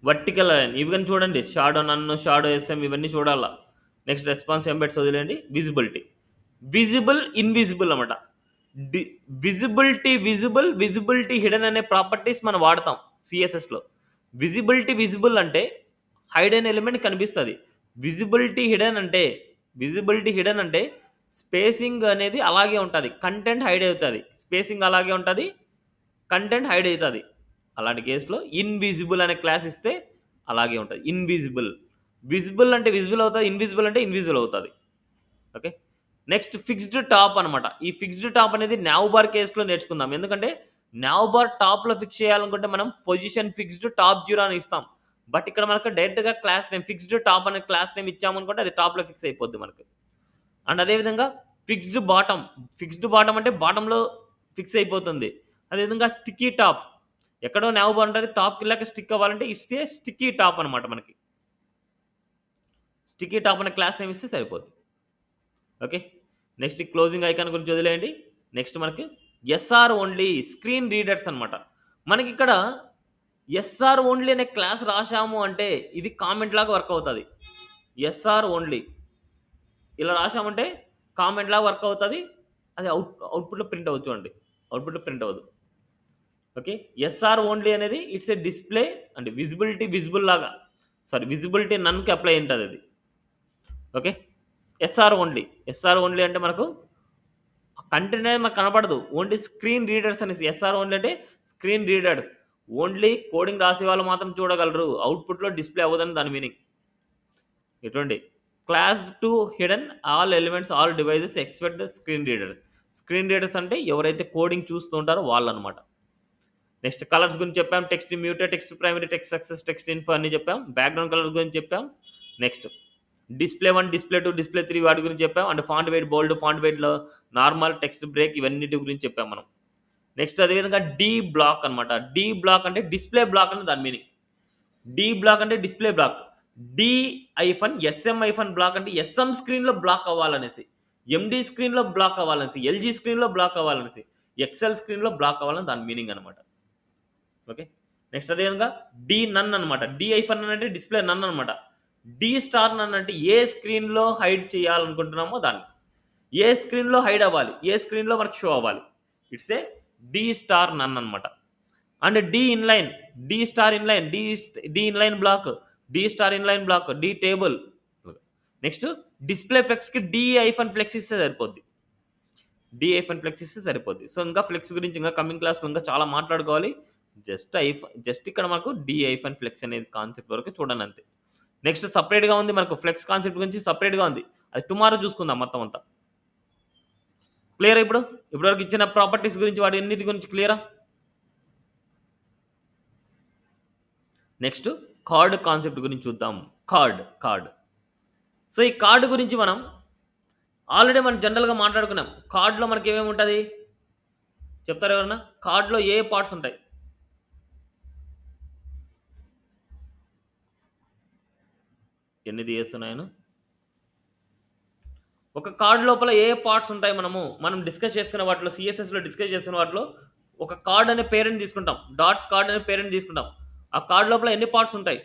వర్టికల్ లైన్, ఇవి కానీ చూడండి. షాడో షాడో ఎస్ఎం ఇవన్నీ చూడాలా. నెక్స్ట్ రెస్పాన్స్ ఎంబెడ్స్ వదిలేండి. విజిబుల్ ఇన్విజిబుల్ అన్నమాట. విజిబిలిటీ హిడెన్ అనే ప్రాపర్టీస్ మనం వాడతాం సిఎస్ఎస్లో. విజిబుల్ అంటే హైడెన్ ఎలిమెంట్ కనిపిస్తుంది. విజిబిలిటీ హిడెన్ అంటే స్పేసింగ్ అనేది అలాగే ఉంటుంది, కంటెంట్ హైడ్ అవుతుంది. స్పేసింగ్ అలాగే ఉంటుంది, కంటెంట్ హైడ్ అవుతుంది. అలాంటి కేసులో ఇన్విజిబుల్ అనే క్లాస్ ఇస్తే అలాగే ఉంటుంది. విజిబుల్ అంటే విజిబుల్ అవుతుంది, ఇన్విజిబుల్ అంటే ఇన్విజిబుల్ అవుతుంది. ఓకే, నెక్స్ట్ ఫిక్స్డ్ టాప్ అనమాట. ఈ ఫిక్స్డ్ టాప్ అనేది నావ్ బార్ కేసులో నేర్చుకుందాం. ఎందుకంటే నావ్ బార్ టాప్లో ఫిక్స్ చేయాలనుకుంటే మనం పొజిషన్ ఫిక్స్డ్ టాప్ 0 అని ఇస్తాం. బట్ ఇక్కడ మనకు డైరెక్ట్గా క్లాస్ నేమ్ ఫిక్స్డ్ టాప్ అనే క్లాస్ నేమ్ ఇచ్చామనుకుంటే అది టాప్లో ఫిక్స్ అయిపోద్ది మనకు. అండ్ అదేవిధంగా ఫిక్స్డ్ బాటమ్ అంటే బాటంలో ఫిక్స్ అయిపోతుంది. అదేవిధంగా స్టిక్కీ టాప్, ఎక్కడో నావ్ బార్ ఉంటుంది, టాప్కి వెళ్ళాక స్టిక్ అవ్వాలంటే ఇస్తే స్టిక్కీ టాప్ అనమాట. మనకి స్టిక్కీ టాప్ అనే క్లాస్ నేమ్ ఇస్తే సరిపోతుంది. ఓకే, నెక్స్ట్ క్లోజింగ్ ఐకాన్ గురించి వదిలేయండి. నెక్స్ట్ మనకి ఎస్ఆర్ ఓన్లీ స్క్రీన్ రీడర్స్ అనమాట. మనకి ఇక్కడ ఎస్ఆర్ ఓన్లీ అనే క్లాస్ రాశాము అంటే ఇది కామెంట్ లాగా వర్క్ అవుతుంది. ఎస్ఆర్ ఓన్లీ ఇలా రాశామంటే కామెంట్ లాగా వర్క్ అవుతుంది. అది అవుట్పుట్లో ప్రింట్ అవుతుంది. చూడండి, అవుట్పుట్లో ప్రింట్ అవ్వదు. ఓకే, ఎస్ఆర్ ఓన్లీ అనేది ఇట్స్ ఏ డిస్ప్లే అంటే విజిబిలిటీ నన్కి అప్లై ఉంటుంది అది. ఓకే, ఎస్ఆర్ ఓన్లీ అంటే మనకు కంటెంట్ అనేది మనకు కనపడదు, ఓన్లీ స్క్రీన్ రీడర్స్ అనేసి. ఎస్ఆర్ ఓన్లీ అంటే స్క్రీన్ రీడర్స్, ఓన్లీ కోడింగ్ రాసే వాళ్ళు మాత్రం చూడగలరు, అవుట్పుట్లో డిస్ప్లే అవ్వదని దాని మీనింగ్. ఎటువంటి class to hidden all elements all devices expect screen readers. Screen readers అంటే ఎవరైతే కోడింగ్ చూస్తూ ఉంటారో వాళ్ళు అనమాట. నెక్స్ట్ కలర్స్ గురించి చెప్పాం, text muted, text primary, text success, text info అన్ని చెప్పాం. బ్యాక్గ్రౌండ్ కలర్ గురించి చెప్పాం. నెక్స్ట్ డిస్ప్లే 1, డిస్ప్లే 2, డిస్ప్లే 3 వాటి గురించి చెప్పాం. And font weight bold, font వెయిట్లో నార్మల్, టెక్స్ట్ బ్రేక్ ఇవన్నిటి గురించి చెప్పాం మనం. నెక్స్ట్ అదేవిధంగా డి బ్లాక్ అనమాట. డి బ్లాక్ అంటే డిస్ప్లే బ్లాక్ అని దాని మీనింగ్. డి బ్లాక్ అంటే display block. D SM block అంటే ఎస్ఎం స్క్రీన్లో బ్లాక్ అవ్వాలనేసి, ఎండి స్క్రీన్లో బ్లాక్ అవ్వాలనేసి, ఎల్జీ స్క్రీన్లో బ్లాక్ అవ్వాలనేసి, ఎక్సెల్ స్క్రీన్లో బ్లాక్ అవ్వాలని దాని మీనింగ్ అనమాట. ఓకే. నెక్స్ట్ అదేవిధంగా డి నన్ అనమాట. డి ఐఫన్ అంటే డిస్ప్లే నన్ అనమాట. డి స్టార్ నన్ అంటే ఏ స్క్రీన్లో హైడ్ చేయాలనుకుంటున్నామో దాన్ని, ఏ స్క్రీన్లో హైడ్ అవ్వాలి, ఏ స్క్రీన్లో మనకు షో అవ్వాలి. It's a D star none అనమాట. And D inline, D star inline, D inline block, D star inline block, D table. Next display ఫ్లెక్స్కి డి ఐఫన్ ఫ్లెక్స్ ఇస్తే సరిపోద్ది, డి ఐఫన్ ఫ్లెక్స్ ఇస్తే సరిపోద్ది. సో ఇంకా ఫ్లెక్స్ గురించి ఇంకా కమింగ్ క్లాస్లో ఇంకా చాలా మాట్లాడుకోవాలి. జస్ట్ ఇక్కడ మనకు డి ఐఫన్ ఫ్లెక్స్ అనేది కాన్సెప్ట్ వరకు చూడండి అంతే. నెక్స్ట్ సపరేట్గా ఉంది మనకు ఫ్లెక్స్ కాన్సెప్ట్ గురించి సపరేట్గా ఉంది, అది టుమారో చూసుకుందాం మొత్తం అంతా. క్లియర్? ఇప్పటివరకు ఇచ్చిన ప్రాపర్టీస్ గురించి వాటి ఎన్నిటి గురించి క్లియరా? నెక్స్ట్ కార్డ్ కాన్సెప్ట్ గురించి చూద్దాం. కార్డ్. సో ఈ కార్డు గురించి మనం ఆల్రెడీ మనం జనరల్గా మాట్లాడుకున్నాం. కార్డులో మనకి ఏమేమి ఉంటుంది చెప్తారు ఎవరన్నా? కార్డులో ఏ పార్ట్స్ ఉంటాయి? ఎన్ని తీస్తున్నాయను? ఒక కార్డు లోపల ఏ పార్ట్స్ ఉంటాయి మనం డిస్కస్ చేసుకున్న వాటిలో, సిఎస్ఎస్లో డిస్కస్ చేసుకున్న వాటిలో ఒక కార్డ్ అనే పేరెంట్ తీసుకుంటాం, డాట్ కార్డ్ అనే పేరెంట్ తీసుకుంటాం. ఆ కార్డు లోపల ఎన్ని పార్ట్స్ ఉంటాయి?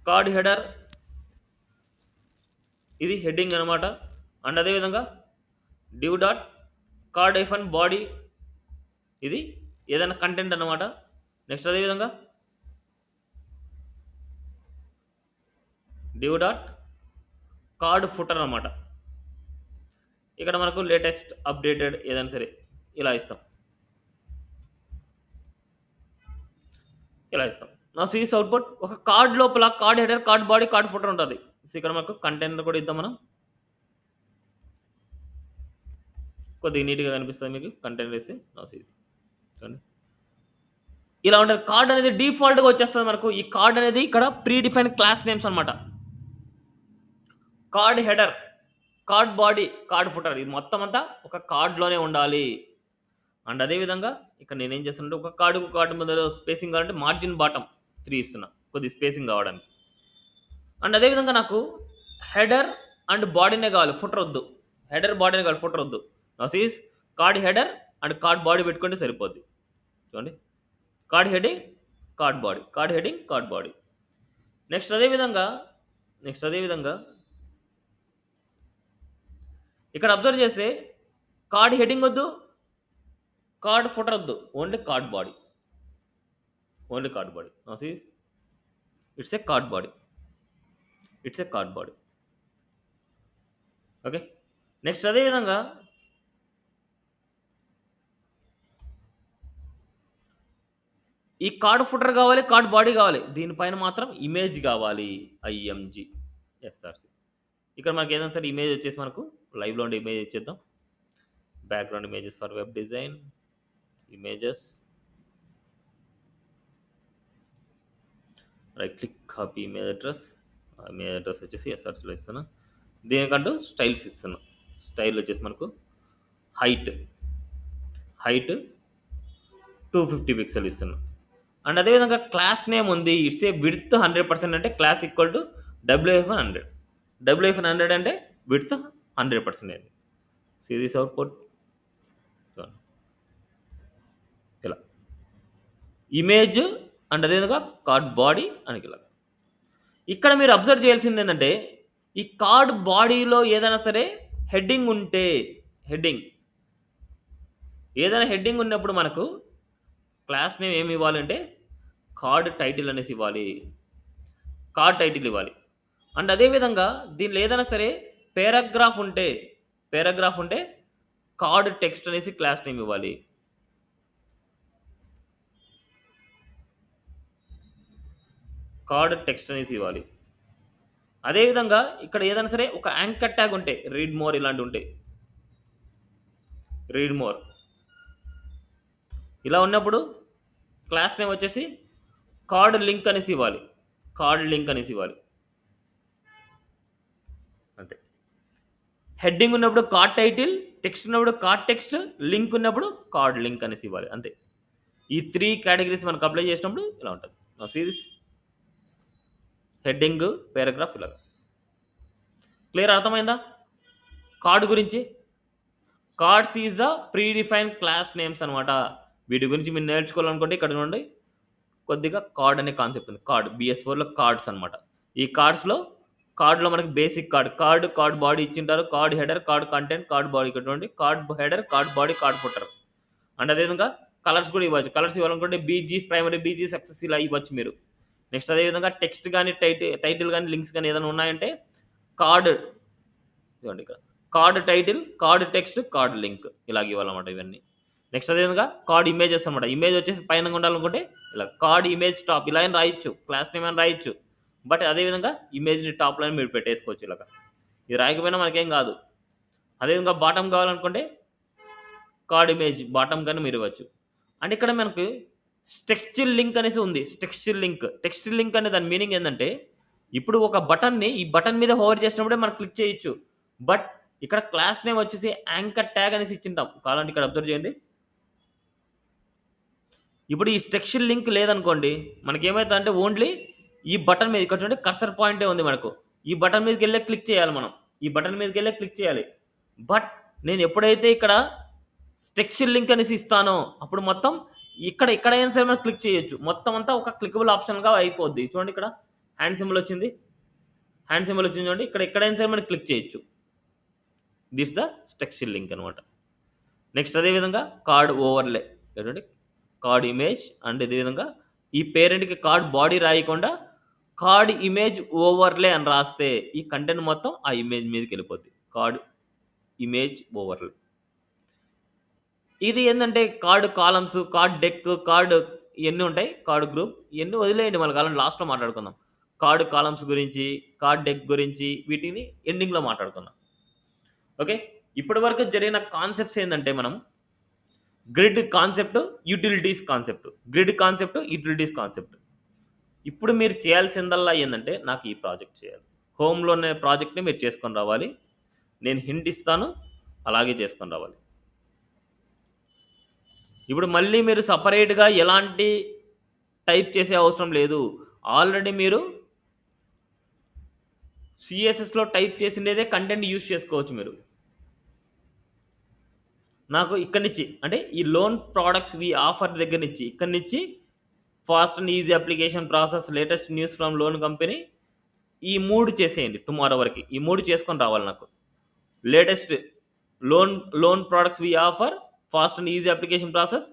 కార్డ్ హెడర్, ఇది హెడ్డింగ్ అనమాట. అండ్ అదేవిధంగా div dot card hyphen body, ఇది ఏదైనా కంటెంట్ అనమాట. నెక్స్ట్ అదేవిధంగా డివ్ డాట్ కార్డ్ ఫుటర్ అనమాట. ఇక్కడ మనకు లేటెస్ట్ అప్డేటెడ్ ఏదైనా సరే ఇలా ఇస్తాం. నా సీస్ అవుట్పుట్ ఒక కార్డ్ లోపల card header, card body, card footer ఉంటుంది. సో ఇక్కడ మనకు కంటెంట్ కూడా ఇద్దాం మనం, కొద్దిగా నీట్గా కనిపిస్తుంది మీకు కంటెంట్ వేసి. నా సీస్ ఇలా ఉంటుంది. కార్డ్ అనేది డిఫాల్ట్గా వచ్చేస్తుంది మనకు. ఈ కార్డ్ అనేది ఇక్కడ ప్రీ డిఫైన్ క్లాస్ నేమ్స్ అనమాట. Card header, card body, card footer, ఇది మొత్తం అంతా ఒక కార్డ్లోనే ఉండాలి. అండ్ అదేవిధంగా ఇక్కడ నేనేం చేస్తానంటే ఒక కార్డు మధ్యలో స్పేసింగ్ కావాలంటే మార్జిన్ బాటమ్ 3 ఇస్తున్నా, కొద్ది స్పేసింగ్ కావడానికి. అండ్ అదేవిధంగా నాకు హెడర్ అండ్ బాడీనే కావాలి, ఫుటర్ వద్దు. హెడర్ బాడీనే కావాలి, ఫుటర్ వద్దు. Notice card header and card body పెట్టుకుంటే సరిపోద్ది. చూడండి, card heading, card body, card heading, card body. Next అదేవిధంగా ఇక్కడ అబ్జర్వ్ చేస్తే కార్డ్ హెడింగ్ వద్దు, కార్డ్ ఫుటర్ వద్దు, only card body. Notice it's a card body. Okay. Next అదేవిధంగా ఈ కార్డ్ ఫుటర్ కావాలి, కార్డ్ బాడీ కావాలి, దీనిపైన మాత్రం ఇమేజ్ కావాలి, ఐఎంజీ ఎస్ఆర్సి. ఇక్కడ మనకి ఏదైనా సరే ఇమేజ్ వచ్చేసి మనకు లైవ్లో ఉండే ఇమేజ్ ఇచ్చేద్దాం. Background images for web design, images, right click, copy image address వచ్చేసి ఎస్ఆర్సీలో ఇస్తున్నా. దీనికంటూ స్టైల్స్ ఇస్తున్నా. స్టైల్ వచ్చేసి మనకు హైట్ 250 పిక్సెల్ ఇస్తున్నా. అండ్ అదేవిధంగా క్లాస్ నేమ్ ఉంది, ఇట్స్ ఏ విడ్త్ 100% అంటే class equal to WF100. WF100 అంటే విడ్త్ 100% అయింది. సిరీస్ అవుట్పుట్ ఇలా ఇమేజ్ అండ్ అదేవిధంగా కార్డ్ బాడీ అని ఇలా. ఇక్కడ మీరు అబ్జర్వ్ చేయాల్సింది ఏంటంటే ఈ కార్డ్ బాడీలో ఏదైనా సరే హెడ్డింగ్ ఉంటే, ఏదైనా హెడ్డింగ్ ఉన్నప్పుడు మనకు క్లాస్ నేమ్ ఏమి ఇవ్వాలంటే కార్డ్ టైటిల్ అనేసి ఇవ్వాలి, అండ్ అదేవిధంగా దీనిలో ఏదైనా సరే పేరాగ్రాఫ్ ఉంటే కార్డ్ టెక్స్ట్ అనేసి క్లాస్ నేమ్ ఇవ్వాలి. కార్డ్ టెక్స్ట్ అనేసి ఇవ్వాలి. అదేవిధంగా ఇక్కడ ఏదైనా సరే ఒక యాంకర్ ట్యాగ్ ఉంటే రీడ్ మోర్ ఇలాంటివి ఉంటాయి. రీడ్ మోర్ ఇలా ఉన్నప్పుడు క్లాస్ నేమ్ వచ్చేసి కార్డ్ లింక్ అనేసి ఇవ్వాలి. కార్డ్ లింక్ అనేసి ఇవ్వాలి అంతే. హెడ్డింగ్ ఉన్నప్పుడు కార్డ్ టైటిల్, టెక్స్ట్ ఉన్నప్పుడు కార్డ్ టెక్స్ట్, లింక్ ఉన్నప్పుడు కార్డ్ లింక్ అనేసి ఇవ్వాలి అంతే. ఈ 3 కేటగిరీస్ మనకు అప్లై చేసినప్పుడు ఇలా ఉంటుంది. సిరీస్ హెడ్డింగ్, పారాగ్రాఫ్ ఇలాగా. క్లియర్, అర్థమైందా కార్డ్ గురించి? Cards is the pre define class names అనమాట. వీటి గురించి మీరు నేర్చుకోవాలనుకుంటే ఇక్కడ నుండి కొద్దిగా కార్డ్ అనే కాన్సెప్ట్ ఉంది. కార్డ్ BS4లో కార్డ్స్ అనమాట. ఈ కార్డ్లో మనకి బేసిక్ కార్డ్ బాడీ ఇచ్చింటారు, card header, card content, card body. ఇక్కడ చూడండి card header, card body, card footer. And అదేవిధంగా కలర్స్ కూడా ఇవ్వచ్చు. కలర్స్ ఇవ్వాలనుకుంటే BG ప్రైమరీ, BG సక్సెస్ ఇలా ఇవ్వచ్చు మీరు. నెక్స్ట్ అదేవిధంగా టెక్స్ట్ కానీ టైటిల్ కానీ లింక్స్ కానీ ఏదైనా ఉన్నాయంటే కార్డ్ ఇవ్వండి. ఇక్కడ card title, card text, card link ఇలాగ ఇవ్వాలన్నమాట ఇవన్నీ. నెక్స్ట్ అదేవిధంగా కార్డ్ ఇమేజెస్ అనమాట. ఇమేజ్ వచ్చేసి పైన ఉండాలనుకుంటే ఇలా కార్డ్ ఇమేజ్ టాప్ ఇలా అని రాయొచ్చు, క్లాస్ నేమ్ అని రాయొచ్చు. బట్ అదేవిధంగా ఇమేజ్ని టాప్లో మీరు పెట్టేసుకోవచ్చు ఇలాగా. ఇది రాయకపోయినా మనకేం కాదు. అదేవిధంగా బాటమ్ కావాలనుకుంటే కార్డ్ ఇమేజ్ బాటమ్ కానీ మీరు ఇవ్వచ్చు. అండ్ ఇక్కడ మనకు టెక్స్చర్ లింక్ అనేసి ఉంది. టెక్స్చర్ లింక్ అనే దాని మీనింగ్ ఏంటంటే ఇప్పుడు ఒక బటన్ని ఈ బటన్ మీద హోవర్ చేసినప్పుడే మనం క్లిక్ చేయొచ్చు. బట్ ఇక్కడ క్లాస్ నేమ్ వచ్చేసి యాంకర్ ట్యాగ్ అనేసి ఇచ్చింటాం. కావాలంటే ఇక్కడ అబ్జర్వ్ చేయండి. ఇప్పుడు ఈ టెక్స్చర్ లింక్ లేదనుకోండి మనకేమైతే అంటే ఓన్లీ ఈ బటన్ మీద ఇక్కడ చూడండి కర్సర్ పాయింటే ఉంది మనకు. ఈ బటన్ మీదకి వెళ్ళే క్లిక్ చేయాలి మనం. ఈ బటన్ మీదకి వెళ్ళే క్లిక్ చేయాలి. బట్ నేను ఎప్పుడైతే ఇక్కడ టెక్స్చర్ లింక్ అనేసి ఇస్తానో అప్పుడు మొత్తం ఎక్కడైనా సరే మనం క్లిక్ చేయొచ్చు. మొత్తం అంతా ఒక క్లికబుల్ ఆప్షన్గా అయిపోద్ది. చూడండి ఇక్కడ హ్యాండ్ సింబల్ వచ్చింది చూడండి. ఇక్కడ ఎక్కడైనా సరే మనం క్లిక్ చేయొచ్చు. దిస్ ద టెక్స్చర్ లింక్ అనమాట. నెక్స్ట్ అదేవిధంగా కార్డ్ ఓవర్లే చూడండి, కార్డ్ ఇమేజ్. అండ్ అదేవిధంగా ఈ పేరెంట్కి కార్డ్ బాడీ రాయకుండా కార్డ్ ఇమేజ్ ఓవర్లే అని రాస్తే ఈ కంటెంట్ మొత్తం ఆ ఇమేజ్ మీదకి వెళ్ళిపోద్ది. Card image overlay. ఇది ఏంటంటే card columns, card deck, card ఇవన్నీ ఉంటాయి. కార్డ్ గ్రూప్ ఇవన్నీ వదిలేయండి, మన కాలం లాస్ట్లో మాట్లాడుకుందాం. కార్డ్ కాలమ్స్ గురించి, కార్డ్ డెక్ గురించి వీటిని ఎండింగ్లో మాట్లాడుకుందాం. ఓకే, ఇప్పటి వరకు జరిగిన కాన్సెప్ట్స్ ఏంటంటే మనం గ్రిడ్ కాన్సెప్ట్, యూటిలిటీస్ కాన్సెప్ట్. ఇప్పుడు మీరు చేయాల్సిందల్లా ఏంటంటే నాకు ఈ ప్రాజెక్ట్ చేయాలి. హోమ్లోనే ప్రాజెక్ట్ని మీరు చేసుకొని రావాలి. నేను హింట్ ఇస్తాను, అలాగే చేసుకొని రావాలి. ఇప్పుడు మళ్ళీ మీరు సపరేట్గా ఎలాంటి టైప్ చేసే అవసరం లేదు. ఆల్రెడీ మీరు సిఎస్ఎస్లో టైప్ చేసిండేదే కంటెంట్ యూజ్ చేసుకోవచ్చు మీరు. నాకు ఇక్కడి నుంచి అంటే ఈ లోన్ ప్రోడక్ట్స్ వి ఆఫర్ దగ్గర నుంచి ఇక్కడి నుంచి fast and easy application process, latest news from loan company, ఈ 3 చేసేయండి టుమారో వరకు. ఈ 3 చేసుకొని రావాలి నాకు. Latest loan products we offer, fast and easy application process,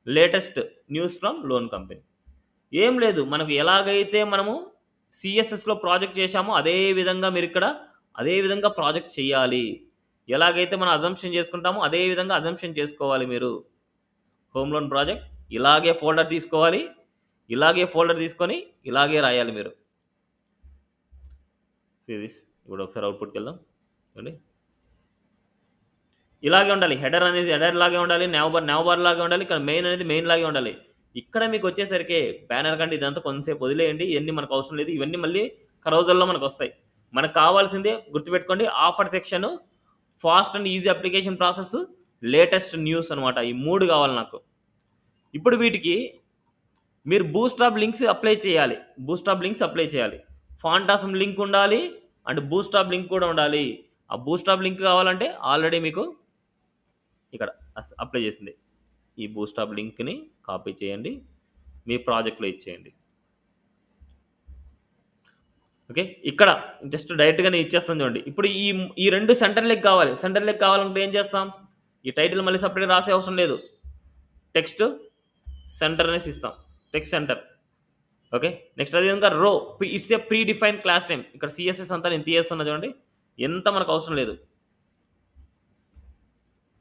latest news from loan company. ఏం లేదు, మనకు ఎలాగైతే మనము సిఎస్ఎస్లో ప్రాజెక్ట్ చేశామో అదే విధంగా మీరు ఇక్కడ అదే విధంగా ప్రాజెక్ట్ చేయాలి. ఎలాగైతే మనం అజంప్షన్ చేసుకుంటామో అదే విధంగా అజంప్షన్ చేసుకోవాలి మీరు. హోమ్ లోన్ ప్రాజెక్ట్ ఇలాగే ఫోల్డర్ తీసుకోవాలి, ఇలాగే ఫోల్డర్ తీసుకొని ఇలాగే రాయాలి మీరు. సిరీస్ ఇప్పుడు ఒకసారి అవుట్పుట్కి వెళ్దాం. చూడండి ఇలాగే ఉండాలి. హెడర్ అనేది హెడర్ లాగే ఉండాలి, నావ్ బార్ లాగే ఉండాలి, ఇక్కడ మెయిన్ అనేది మెయిన్ లాగే ఉండాలి. ఇక్కడ మీకు వచ్చేసరికి బ్యానర్ కంటే ఇదంతా కొంతసేపు వదిలేయండి, ఇవన్నీ మనకు అవసరం లేదు. ఇవన్నీ మళ్ళీ కరోజల్లో మనకు వస్తాయి. మనకు కావాల్సిందే గుర్తుపెట్టుకోండి, offer section, fast and easy application process, latest news అనమాట. ఈ 3 కావాలి నాకు. ఇప్పుడు వీటికి మీరు బూస్ట్రాప్ లింక్స్ అప్లై చేయాలి. ఫాంటాసమ్ లింక్ ఉండాలి అండ్ బూస్ట్రాప్ లింక్ కూడా ఉండాలి. ఆ బూస్ట్రాప్ లింక్ కావాలంటే ఆల్రెడీ మీకు ఇక్కడ అప్లై చేసింది. ఈ బూస్ట్రాప్ లింక్ని కాపీ చేయండి, మీ ప్రాజెక్ట్లో ఇచ్చేయండి. ఓకే, ఇక్కడ జస్ట్ డైరెక్ట్గానే ఇచ్చేస్తాను చూడండి. ఇప్పుడు ఈ 2 సెంటర్ లెగ్ కావాలంటే ఏం చేస్తాం? ఈ టైటిల్ మళ్ళీ సపరేట్గా రాసే అవసరం లేదు. టెక్స్ట్ సెంటర్ అనేసి ఇస్తాం, టెక్స్ట్ సెంటర్. ఓకే, నెక్స్ట్ అదేవిధంగా రో, it's a pre define class name. ఇక్కడ సిఎస్ఎస్ అంతా నేను తీయేస్తున్నా చూడండి, ఎంత మనకు అవసరం లేదు.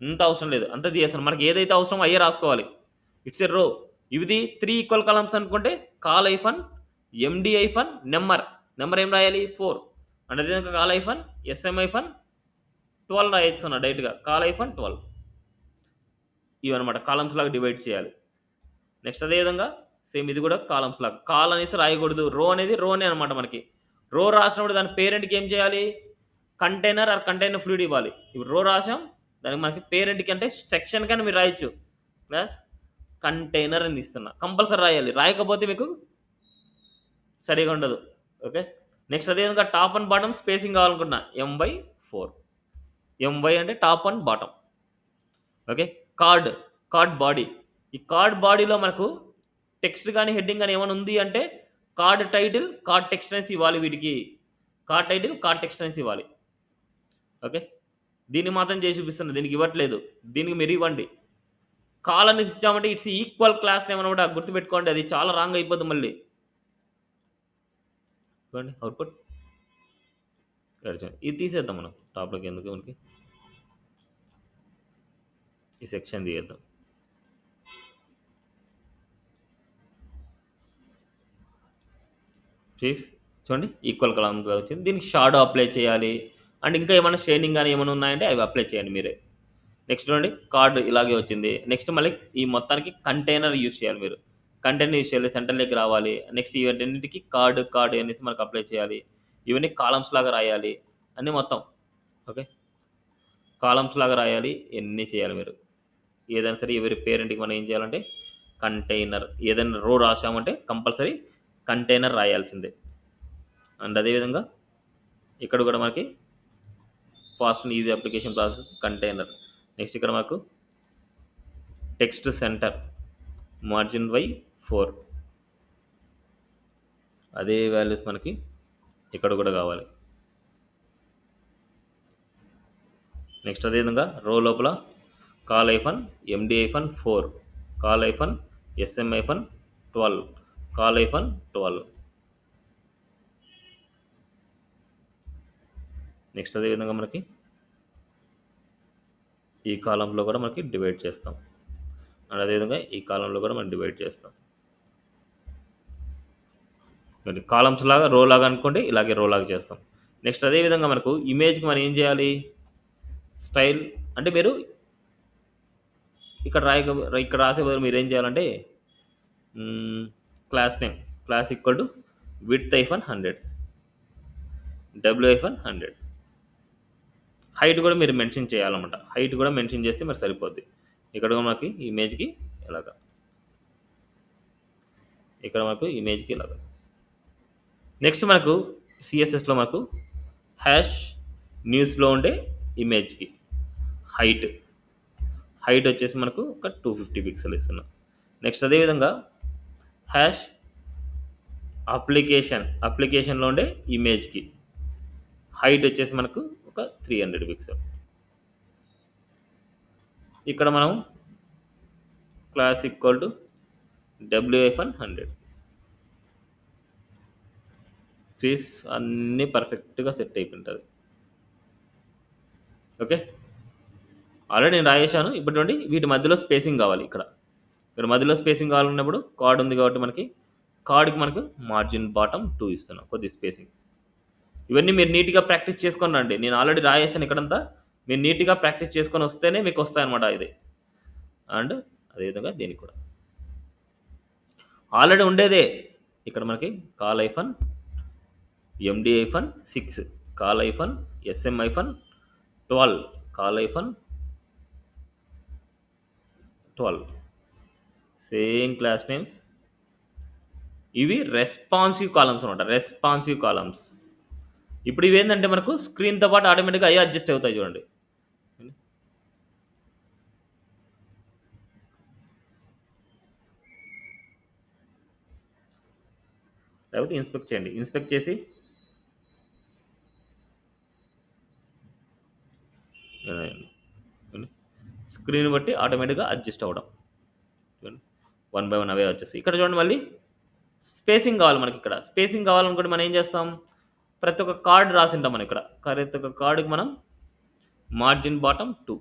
ఇంత అవసరం లేదు, అంత తీసేస్తాను. మనకి ఏదైతే అవసరమో అయ్యే రాసుకోవాలి. ఇట్స్ ఎ రో. ఇది 3 ఈక్వల్ కాలమ్స్ అనుకుంటే call hyphen MD hyphen number ఏం రాయాలి 4. అండ్ అదేవిధంగా కాల్ ఐఫన్ ఎస్ఎం ఐఫన్ 12 రాయొచ్చు డైరెక్ట్గా కాల్ ఐఫన్ 12. ఇవన్నమాట కాలమ్స్ లాగా డివైడ్ చేయాలి. నెక్స్ట్ అదేవిధంగా సేమ్ ఇది కూడా కాలమ్స్ లాగా. కాల్ అనేసి రాయకూడదు, రో అనేది రోనే అనమాట. మనకి రో రాసినప్పుడు దాని పేరెంట్కి ఏం చేయాలి, కంటైనర్ ఆర్ కంటైనర్ ఫ్లూయిడ్ ఇవ్వాలి. ఇప్పుడు రో రాసాం, దానికి మనకి పేరెంట్కి అంటే సెక్షన్ కానీ మీరు రాయొచ్చు, ప్లస్ కంటైనర్ అని ఇస్తున్నా. కంపల్సరీ రాయాలి, రాయకపోతే మీకు సరిగా ఉండదు. ఓకే. నెక్స్ట్ అదేవిధంగా టాప్ అండ్ బాటమ్ స్పేసింగ్ కావాలనుకున్నా M/4. MY అంటే top and bottom. Okay. Card body. ఈ కార్డ్ బాడీలో మనకు టెక్స్ట్ కానీ హెడ్డింగ్ కానీ ఏమైనా ఉంది అంటే కార్డ్ టైటిల్ కార్డ్ టెక్స్ట్ అనేసి ఇవ్వాలి. వీటికి కార్డ్ టైటిల్ కార్డ్ టెక్స్ట్ అనేసి ఇవ్వాలి. ఓకే. దీన్ని మాత్రం చేసి చూపిస్తున్నా, దీనికి ఇవ్వట్లేదు, దీనికి మీరు ఇవ్వండి. కాల్ అనేసి ఇచ్చామంటే ఇట్స్ ఈక్వల్ క్లాస్ నేమ్ అనమాట, గుర్తుపెట్టుకోండి. అది చాలా రాంగ్ అయిపోద్ది మళ్ళీ. చూడండి అవుట్పుట్ ఇది తీసేద్దాం మనం, టాప్లోకి ఎందుకు మనకి ఈ సెక్షన్ తీసేద్దాం. చూడండి ఈక్వల్ కలాంగా వచ్చింది. దీనికి షాడో అప్లై చేయాలి, అండ్ ఇంకా ఏమైనా షేడింగ్ కానీ ఏమైనా ఉన్నాయంటే అవి అప్లై చేయండి మీరే. నెక్స్ట్ చూడండి కార్డు ఇలాగే వచ్చింది. నెక్స్ట్ మళ్ళీ ఈ మొత్తానికి కంటైనర్ యూజ్ చేయాలి. మీరు కంటైనర్ యూజ్ చేయాలి, సెంటర్లోకి రావాలి. నెక్స్ట్ ఇవన్నింటికి కార్డు అనేసి మనకు అప్లై చేయాలి. ఇవన్నీ కాలమ్స్ లాగా రాయాలి అన్నీ మొత్తం. ఓకే, కాలమ్స్ లాగా రాయాలి, ఎన్ని చేయాలి మీరు. ఏదైనా సరే ఎవరి పేరెంట్కి మనం ఏం చేయాలంటే కంటైనర్, ఏదైనా రో రాసామంటే కంపల్సరీ కంటైనర్ రాయాల్సిందే. అండ్ అదేవిధంగా ఇక్కడ కూడా మనకి fast and easy application process container. Next ఇక్కడ మనకు టెక్స్ట్ సెంటర్ margin/4 అదే వాల్యూస్ మనకి ఇక్కడ కూడా కావాలి. నెక్స్ట్ అదేవిధంగా రో లోపల call hyphen MD-4, call hyphen SM-12, call hyphen 12. Next అదేవిధంగా మనకి ఈ కాలంలో కూడా మనకి డివైడ్ చేస్తాం, అండ్ అదేవిధంగా ఈ కాలంలో కూడా మనం డివైడ్ చేస్తాం. మరి కాలమ్స్ లాగా రో లాగా అనుకోండి, ఇలాగే రో లాగా చేస్తాం. నెక్స్ట్ అదేవిధంగా మనకు ఇమేజ్కి మనం ఏం చేయాలి, స్టైల్ అంటే మీరు ఇక్కడ రాసే బదులు మీరు ఏం చేయాలంటే class name class equal to width-100 w-100. Height కూడా మీరు మెన్షన్ చేయాలన్నమాట. హైట్ కూడా మెన్షన్ చేస్తే మరి సరిపోద్ది. ఇక్కడ మనకి ఇమేజ్కి ఇలాగా, ఇక్కడ మనకు ఇమేజ్కి ఇలాగా. నెక్స్ట్ మనకు సిఎస్ఎస్లో మనకు హ్యాష్ న్యూస్లో ఉండే ఇమేజ్కి హైట్ వచ్చేసి మనకు ఒక 250 పిక్సెల్ ఇస్తున్నాం. నెక్స్ట్ అదేవిధంగా హ్యాష్ అప్లికేషన్లో ఉండే ఇమేజ్కి హైట్ వచ్చేసి మనకు ఒక 300 పిక్సెల్. ఇక్కడ మనం క్లాస్ ఈక్వల్ టు w-100. అన్నీ పర్ఫెక్ట్గా సెట్ అయిపోతుంది. ఓకే, ఆల్రెడీ నేను రాయేశాను. ఇప్పుడు చూడండి వీటి మధ్యలో స్పేసింగ్ కావాలి. ఇక్కడ మధ్యలో స్పేసింగ్ కావాలన్నప్పుడు కార్డ్ ఉంది కాబట్టి మనకి కార్డ్కి మనకు margin/2 ఇస్తున్నాం, కొద్ది స్పేసింగ్. ఇవన్నీ మీరు నీట్గా ప్రాక్టీస్ చేసుకొని రండి. నేను ఆల్రెడీ రాయేశాను ఇక్కడంతా, మీరు నీట్గా ప్రాక్టీస్ చేసుకొని వస్తేనే మీకు వస్తాయన్నమాట ఇది. అండ్ అదేవిధంగా దీనికి కూడా ఆల్రెడీ ఉండేదే. ఇక్కడ మనకి call hyphen MD-6, call hyphen SM-12, call hyphen 12, same class names. ఇవి రెస్పాన్సివ్ కాలమ్స్ అనమాట, రెస్పాన్సివ్ కాలమ్స్. ఇప్పుడు ఇవి ఏంటంటే మనకు స్క్రీన్తో పాటు ఆటోమేటిక్గా అయ్యే అడ్జస్ట్ అవుతాయి. చూడండి లేకపోతే ఇన్స్పెక్ట్ చేయండి, ఇన్స్పెక్ట్ చేసి స్క్రీన్ బట్టి ఆటోమేటిక్గా అడ్జస్ట్ అవ్వడం. చూడండి 1 by 1 అవే వచ్చేసి. ఇక్కడ చూడండి మళ్ళీ స్పేసింగ్ కావాలి మనకి. ఇక్కడ స్పేసింగ్ కావాలనుకుంటే మనం ఏం చేస్తాం, ప్రతి ఒక్క కార్డు రాసింటాం మనం. ఇక్కడ ప్రతి ఒక్క కార్డుకి మనం margin/2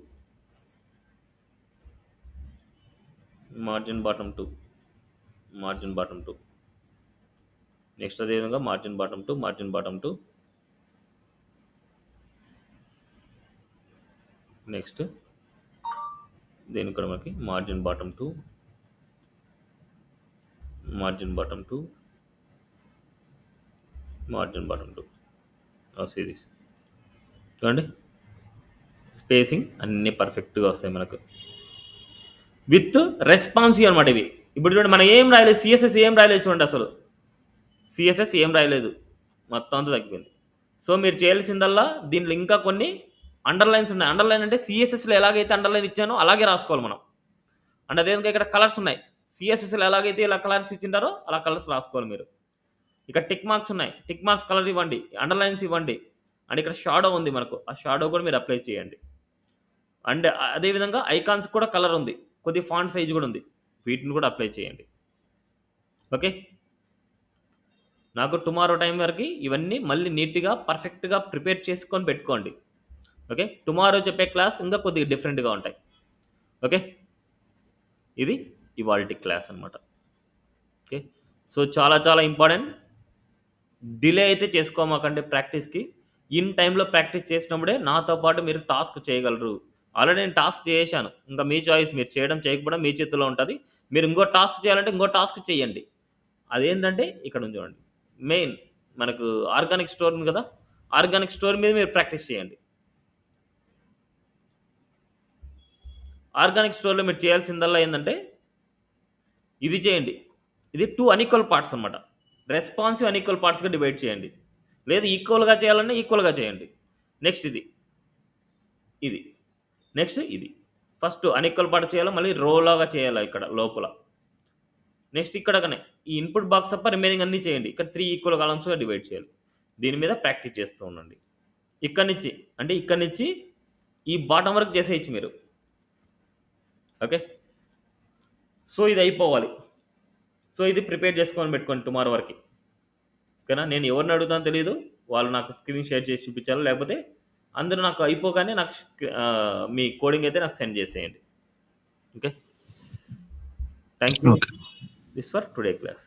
margin bottom 2, margin bottom 2. Next అదేవిధంగా margin bottom 2, margin bottom 2. Next దీనికి కూడా మనకి margin bottom 2, margin bottom 2, margin bottom 2 series. చూడండి స్పేసింగ్ అన్నీ పర్ఫెక్ట్గా వస్తాయి మనకు విత్ రెస్పాన్సివ్ అనమాట ఇవి. ఇప్పుడు చూడండి మనం ఏం రాయలేదు, సిఎస్ఎస్ ఏం రాయలేదు చూడండి, అసలు సిఎస్ఎస్ ఏం రాయలేదు, మొత్తం అంతా తగ్గిపోయింది. సో మీరు చేయాల్సిందల్లా దీంట్లో ఇంకా కొన్ని అండర్లైన్స్ ఉన్నాయి. అండర్లైన్ అంటే సిఎస్ఎస్లో ఎలాగైతే అండర్లైన్ ఇచ్చానో అలాగే రాసుకోవాలి మనం. అండ్ అదేవిధంగా ఇక్కడ కలర్స్ ఉన్నాయి, సిఎస్ఎస్లో ఎలాగైతే ఇలా కలర్స్ ఇచ్చింటారో అలా కలర్స్ రాసుకోవాలి మీరు. ఇక్కడ టిక్ మార్క్స్ ఉన్నాయి, టిక్ మార్క్స్ కలర్ ఇవ్వండి, అండర్లైన్స్ ఇవ్వండి. అండ్ ఇక్కడ షాడో ఉంది మనకు, ఆ షాడో కూడా మీరు అప్లై చేయండి. అండ్ అదేవిధంగా ఐకాన్స్ కూడా కలర్ ఉంది, కొద్ది ఫాంట్ సైజ్ కూడా ఉంది, వీటిని కూడా అప్లై చేయండి. ఓకే, నాకు టుమారో టైం వరకు ఇవన్నీ మళ్ళీ నీట్గా పర్ఫెక్ట్గా ప్రిపేర్ చేసుకొని పెట్టుకోండి. ఓకే, టుమారో చెప్పే క్లాస్ ఇంకా కొద్దిగా డిఫరెంట్గా ఉంటాయి. ఓకే, ఇది ఇవాల్టి క్లాస్ అనమాట. ఓకే, సో చాలా చాలా ఇంపార్టెంట్. డిలే అయితే చేసుకోమాకండి ప్రాక్టీస్కి. ఇన్ టైంలో ప్రాక్టీస్ చేసినప్పుడే నాతో పాటు మీరు టాస్క్ చేయగలరు. ఆల్రెడీ నేను టాస్క్ చేశాను, ఇంకా మీ చాయిస్, మీరు చేయడం చేయకపోవడం మీ చేతిలో ఉంటుంది. మీరు ఇంకో టాస్క్ చేయాలంటే ఇంకో టాస్క్ చేయండి. అదేంటంటే ఇక్కడ ఉంది చూడండి, మెయిన్ మనకు ఆర్గానిక్ స్టోర్ ఉంది కదా, ఆర్గానిక్ స్టోర్ మీద మీరు ప్రాక్టీస్ చేయండి. ఆర్గానిక్ స్టోర్లో మీరు చేయాల్సిందల్లా ఏంటంటే ఇది చేయండి. ఇది 2 అన్ఈక్వల్ పార్ట్స్ అనమాట. రెస్పాన్సివ్ అన్ఈక్వల్ పార్ట్స్గా డివైడ్ చేయండి, లేదు ఈక్వల్గా చేయాలన్నా ఈక్వల్గా చేయండి. నెక్స్ట్ ఇది, ఇది నెక్స్ట్ ఇది. ఫస్ట్ అన్ఈక్వల్ పార్ట్ చేయాలి, మళ్ళీ రోలాగా చేయాలి ఇక్కడ లోపల. నెక్స్ట్ ఇక్కడ ఈ ఇన్పుట్ బాక్స్ తప్ప రిమైనింగ్ అన్నీ చేయండి. ఇక్కడ 3 ఈక్వల్ కాలమ్స్గా డివైడ్ చేయాలి. దీని మీద ప్రాక్టీస్ చేస్తూ ఉండండి. ఇక్కడి నుంచి ఈ బాటం వరకు చేసేయచ్చు మీరు. ఓకే, సో ఇది అయిపోవాలి. సో ఇది ప్రిపేర్ చేసుకొని పెట్టుకోండి టుమారో వరకు. ఓకేనా, నేను ఎవరిని అడుగుతానో తెలియదు, వాళ్ళు నాకు స్క్రీన్ షేర్ చేసి చూపించాలి, లేకపోతే అందరూ నాకు అయిపోగానే నాకు మీ కోడింగ్ అయితే నాకు సెండ్ చేసేయండి. Okay, thank you. This for today class.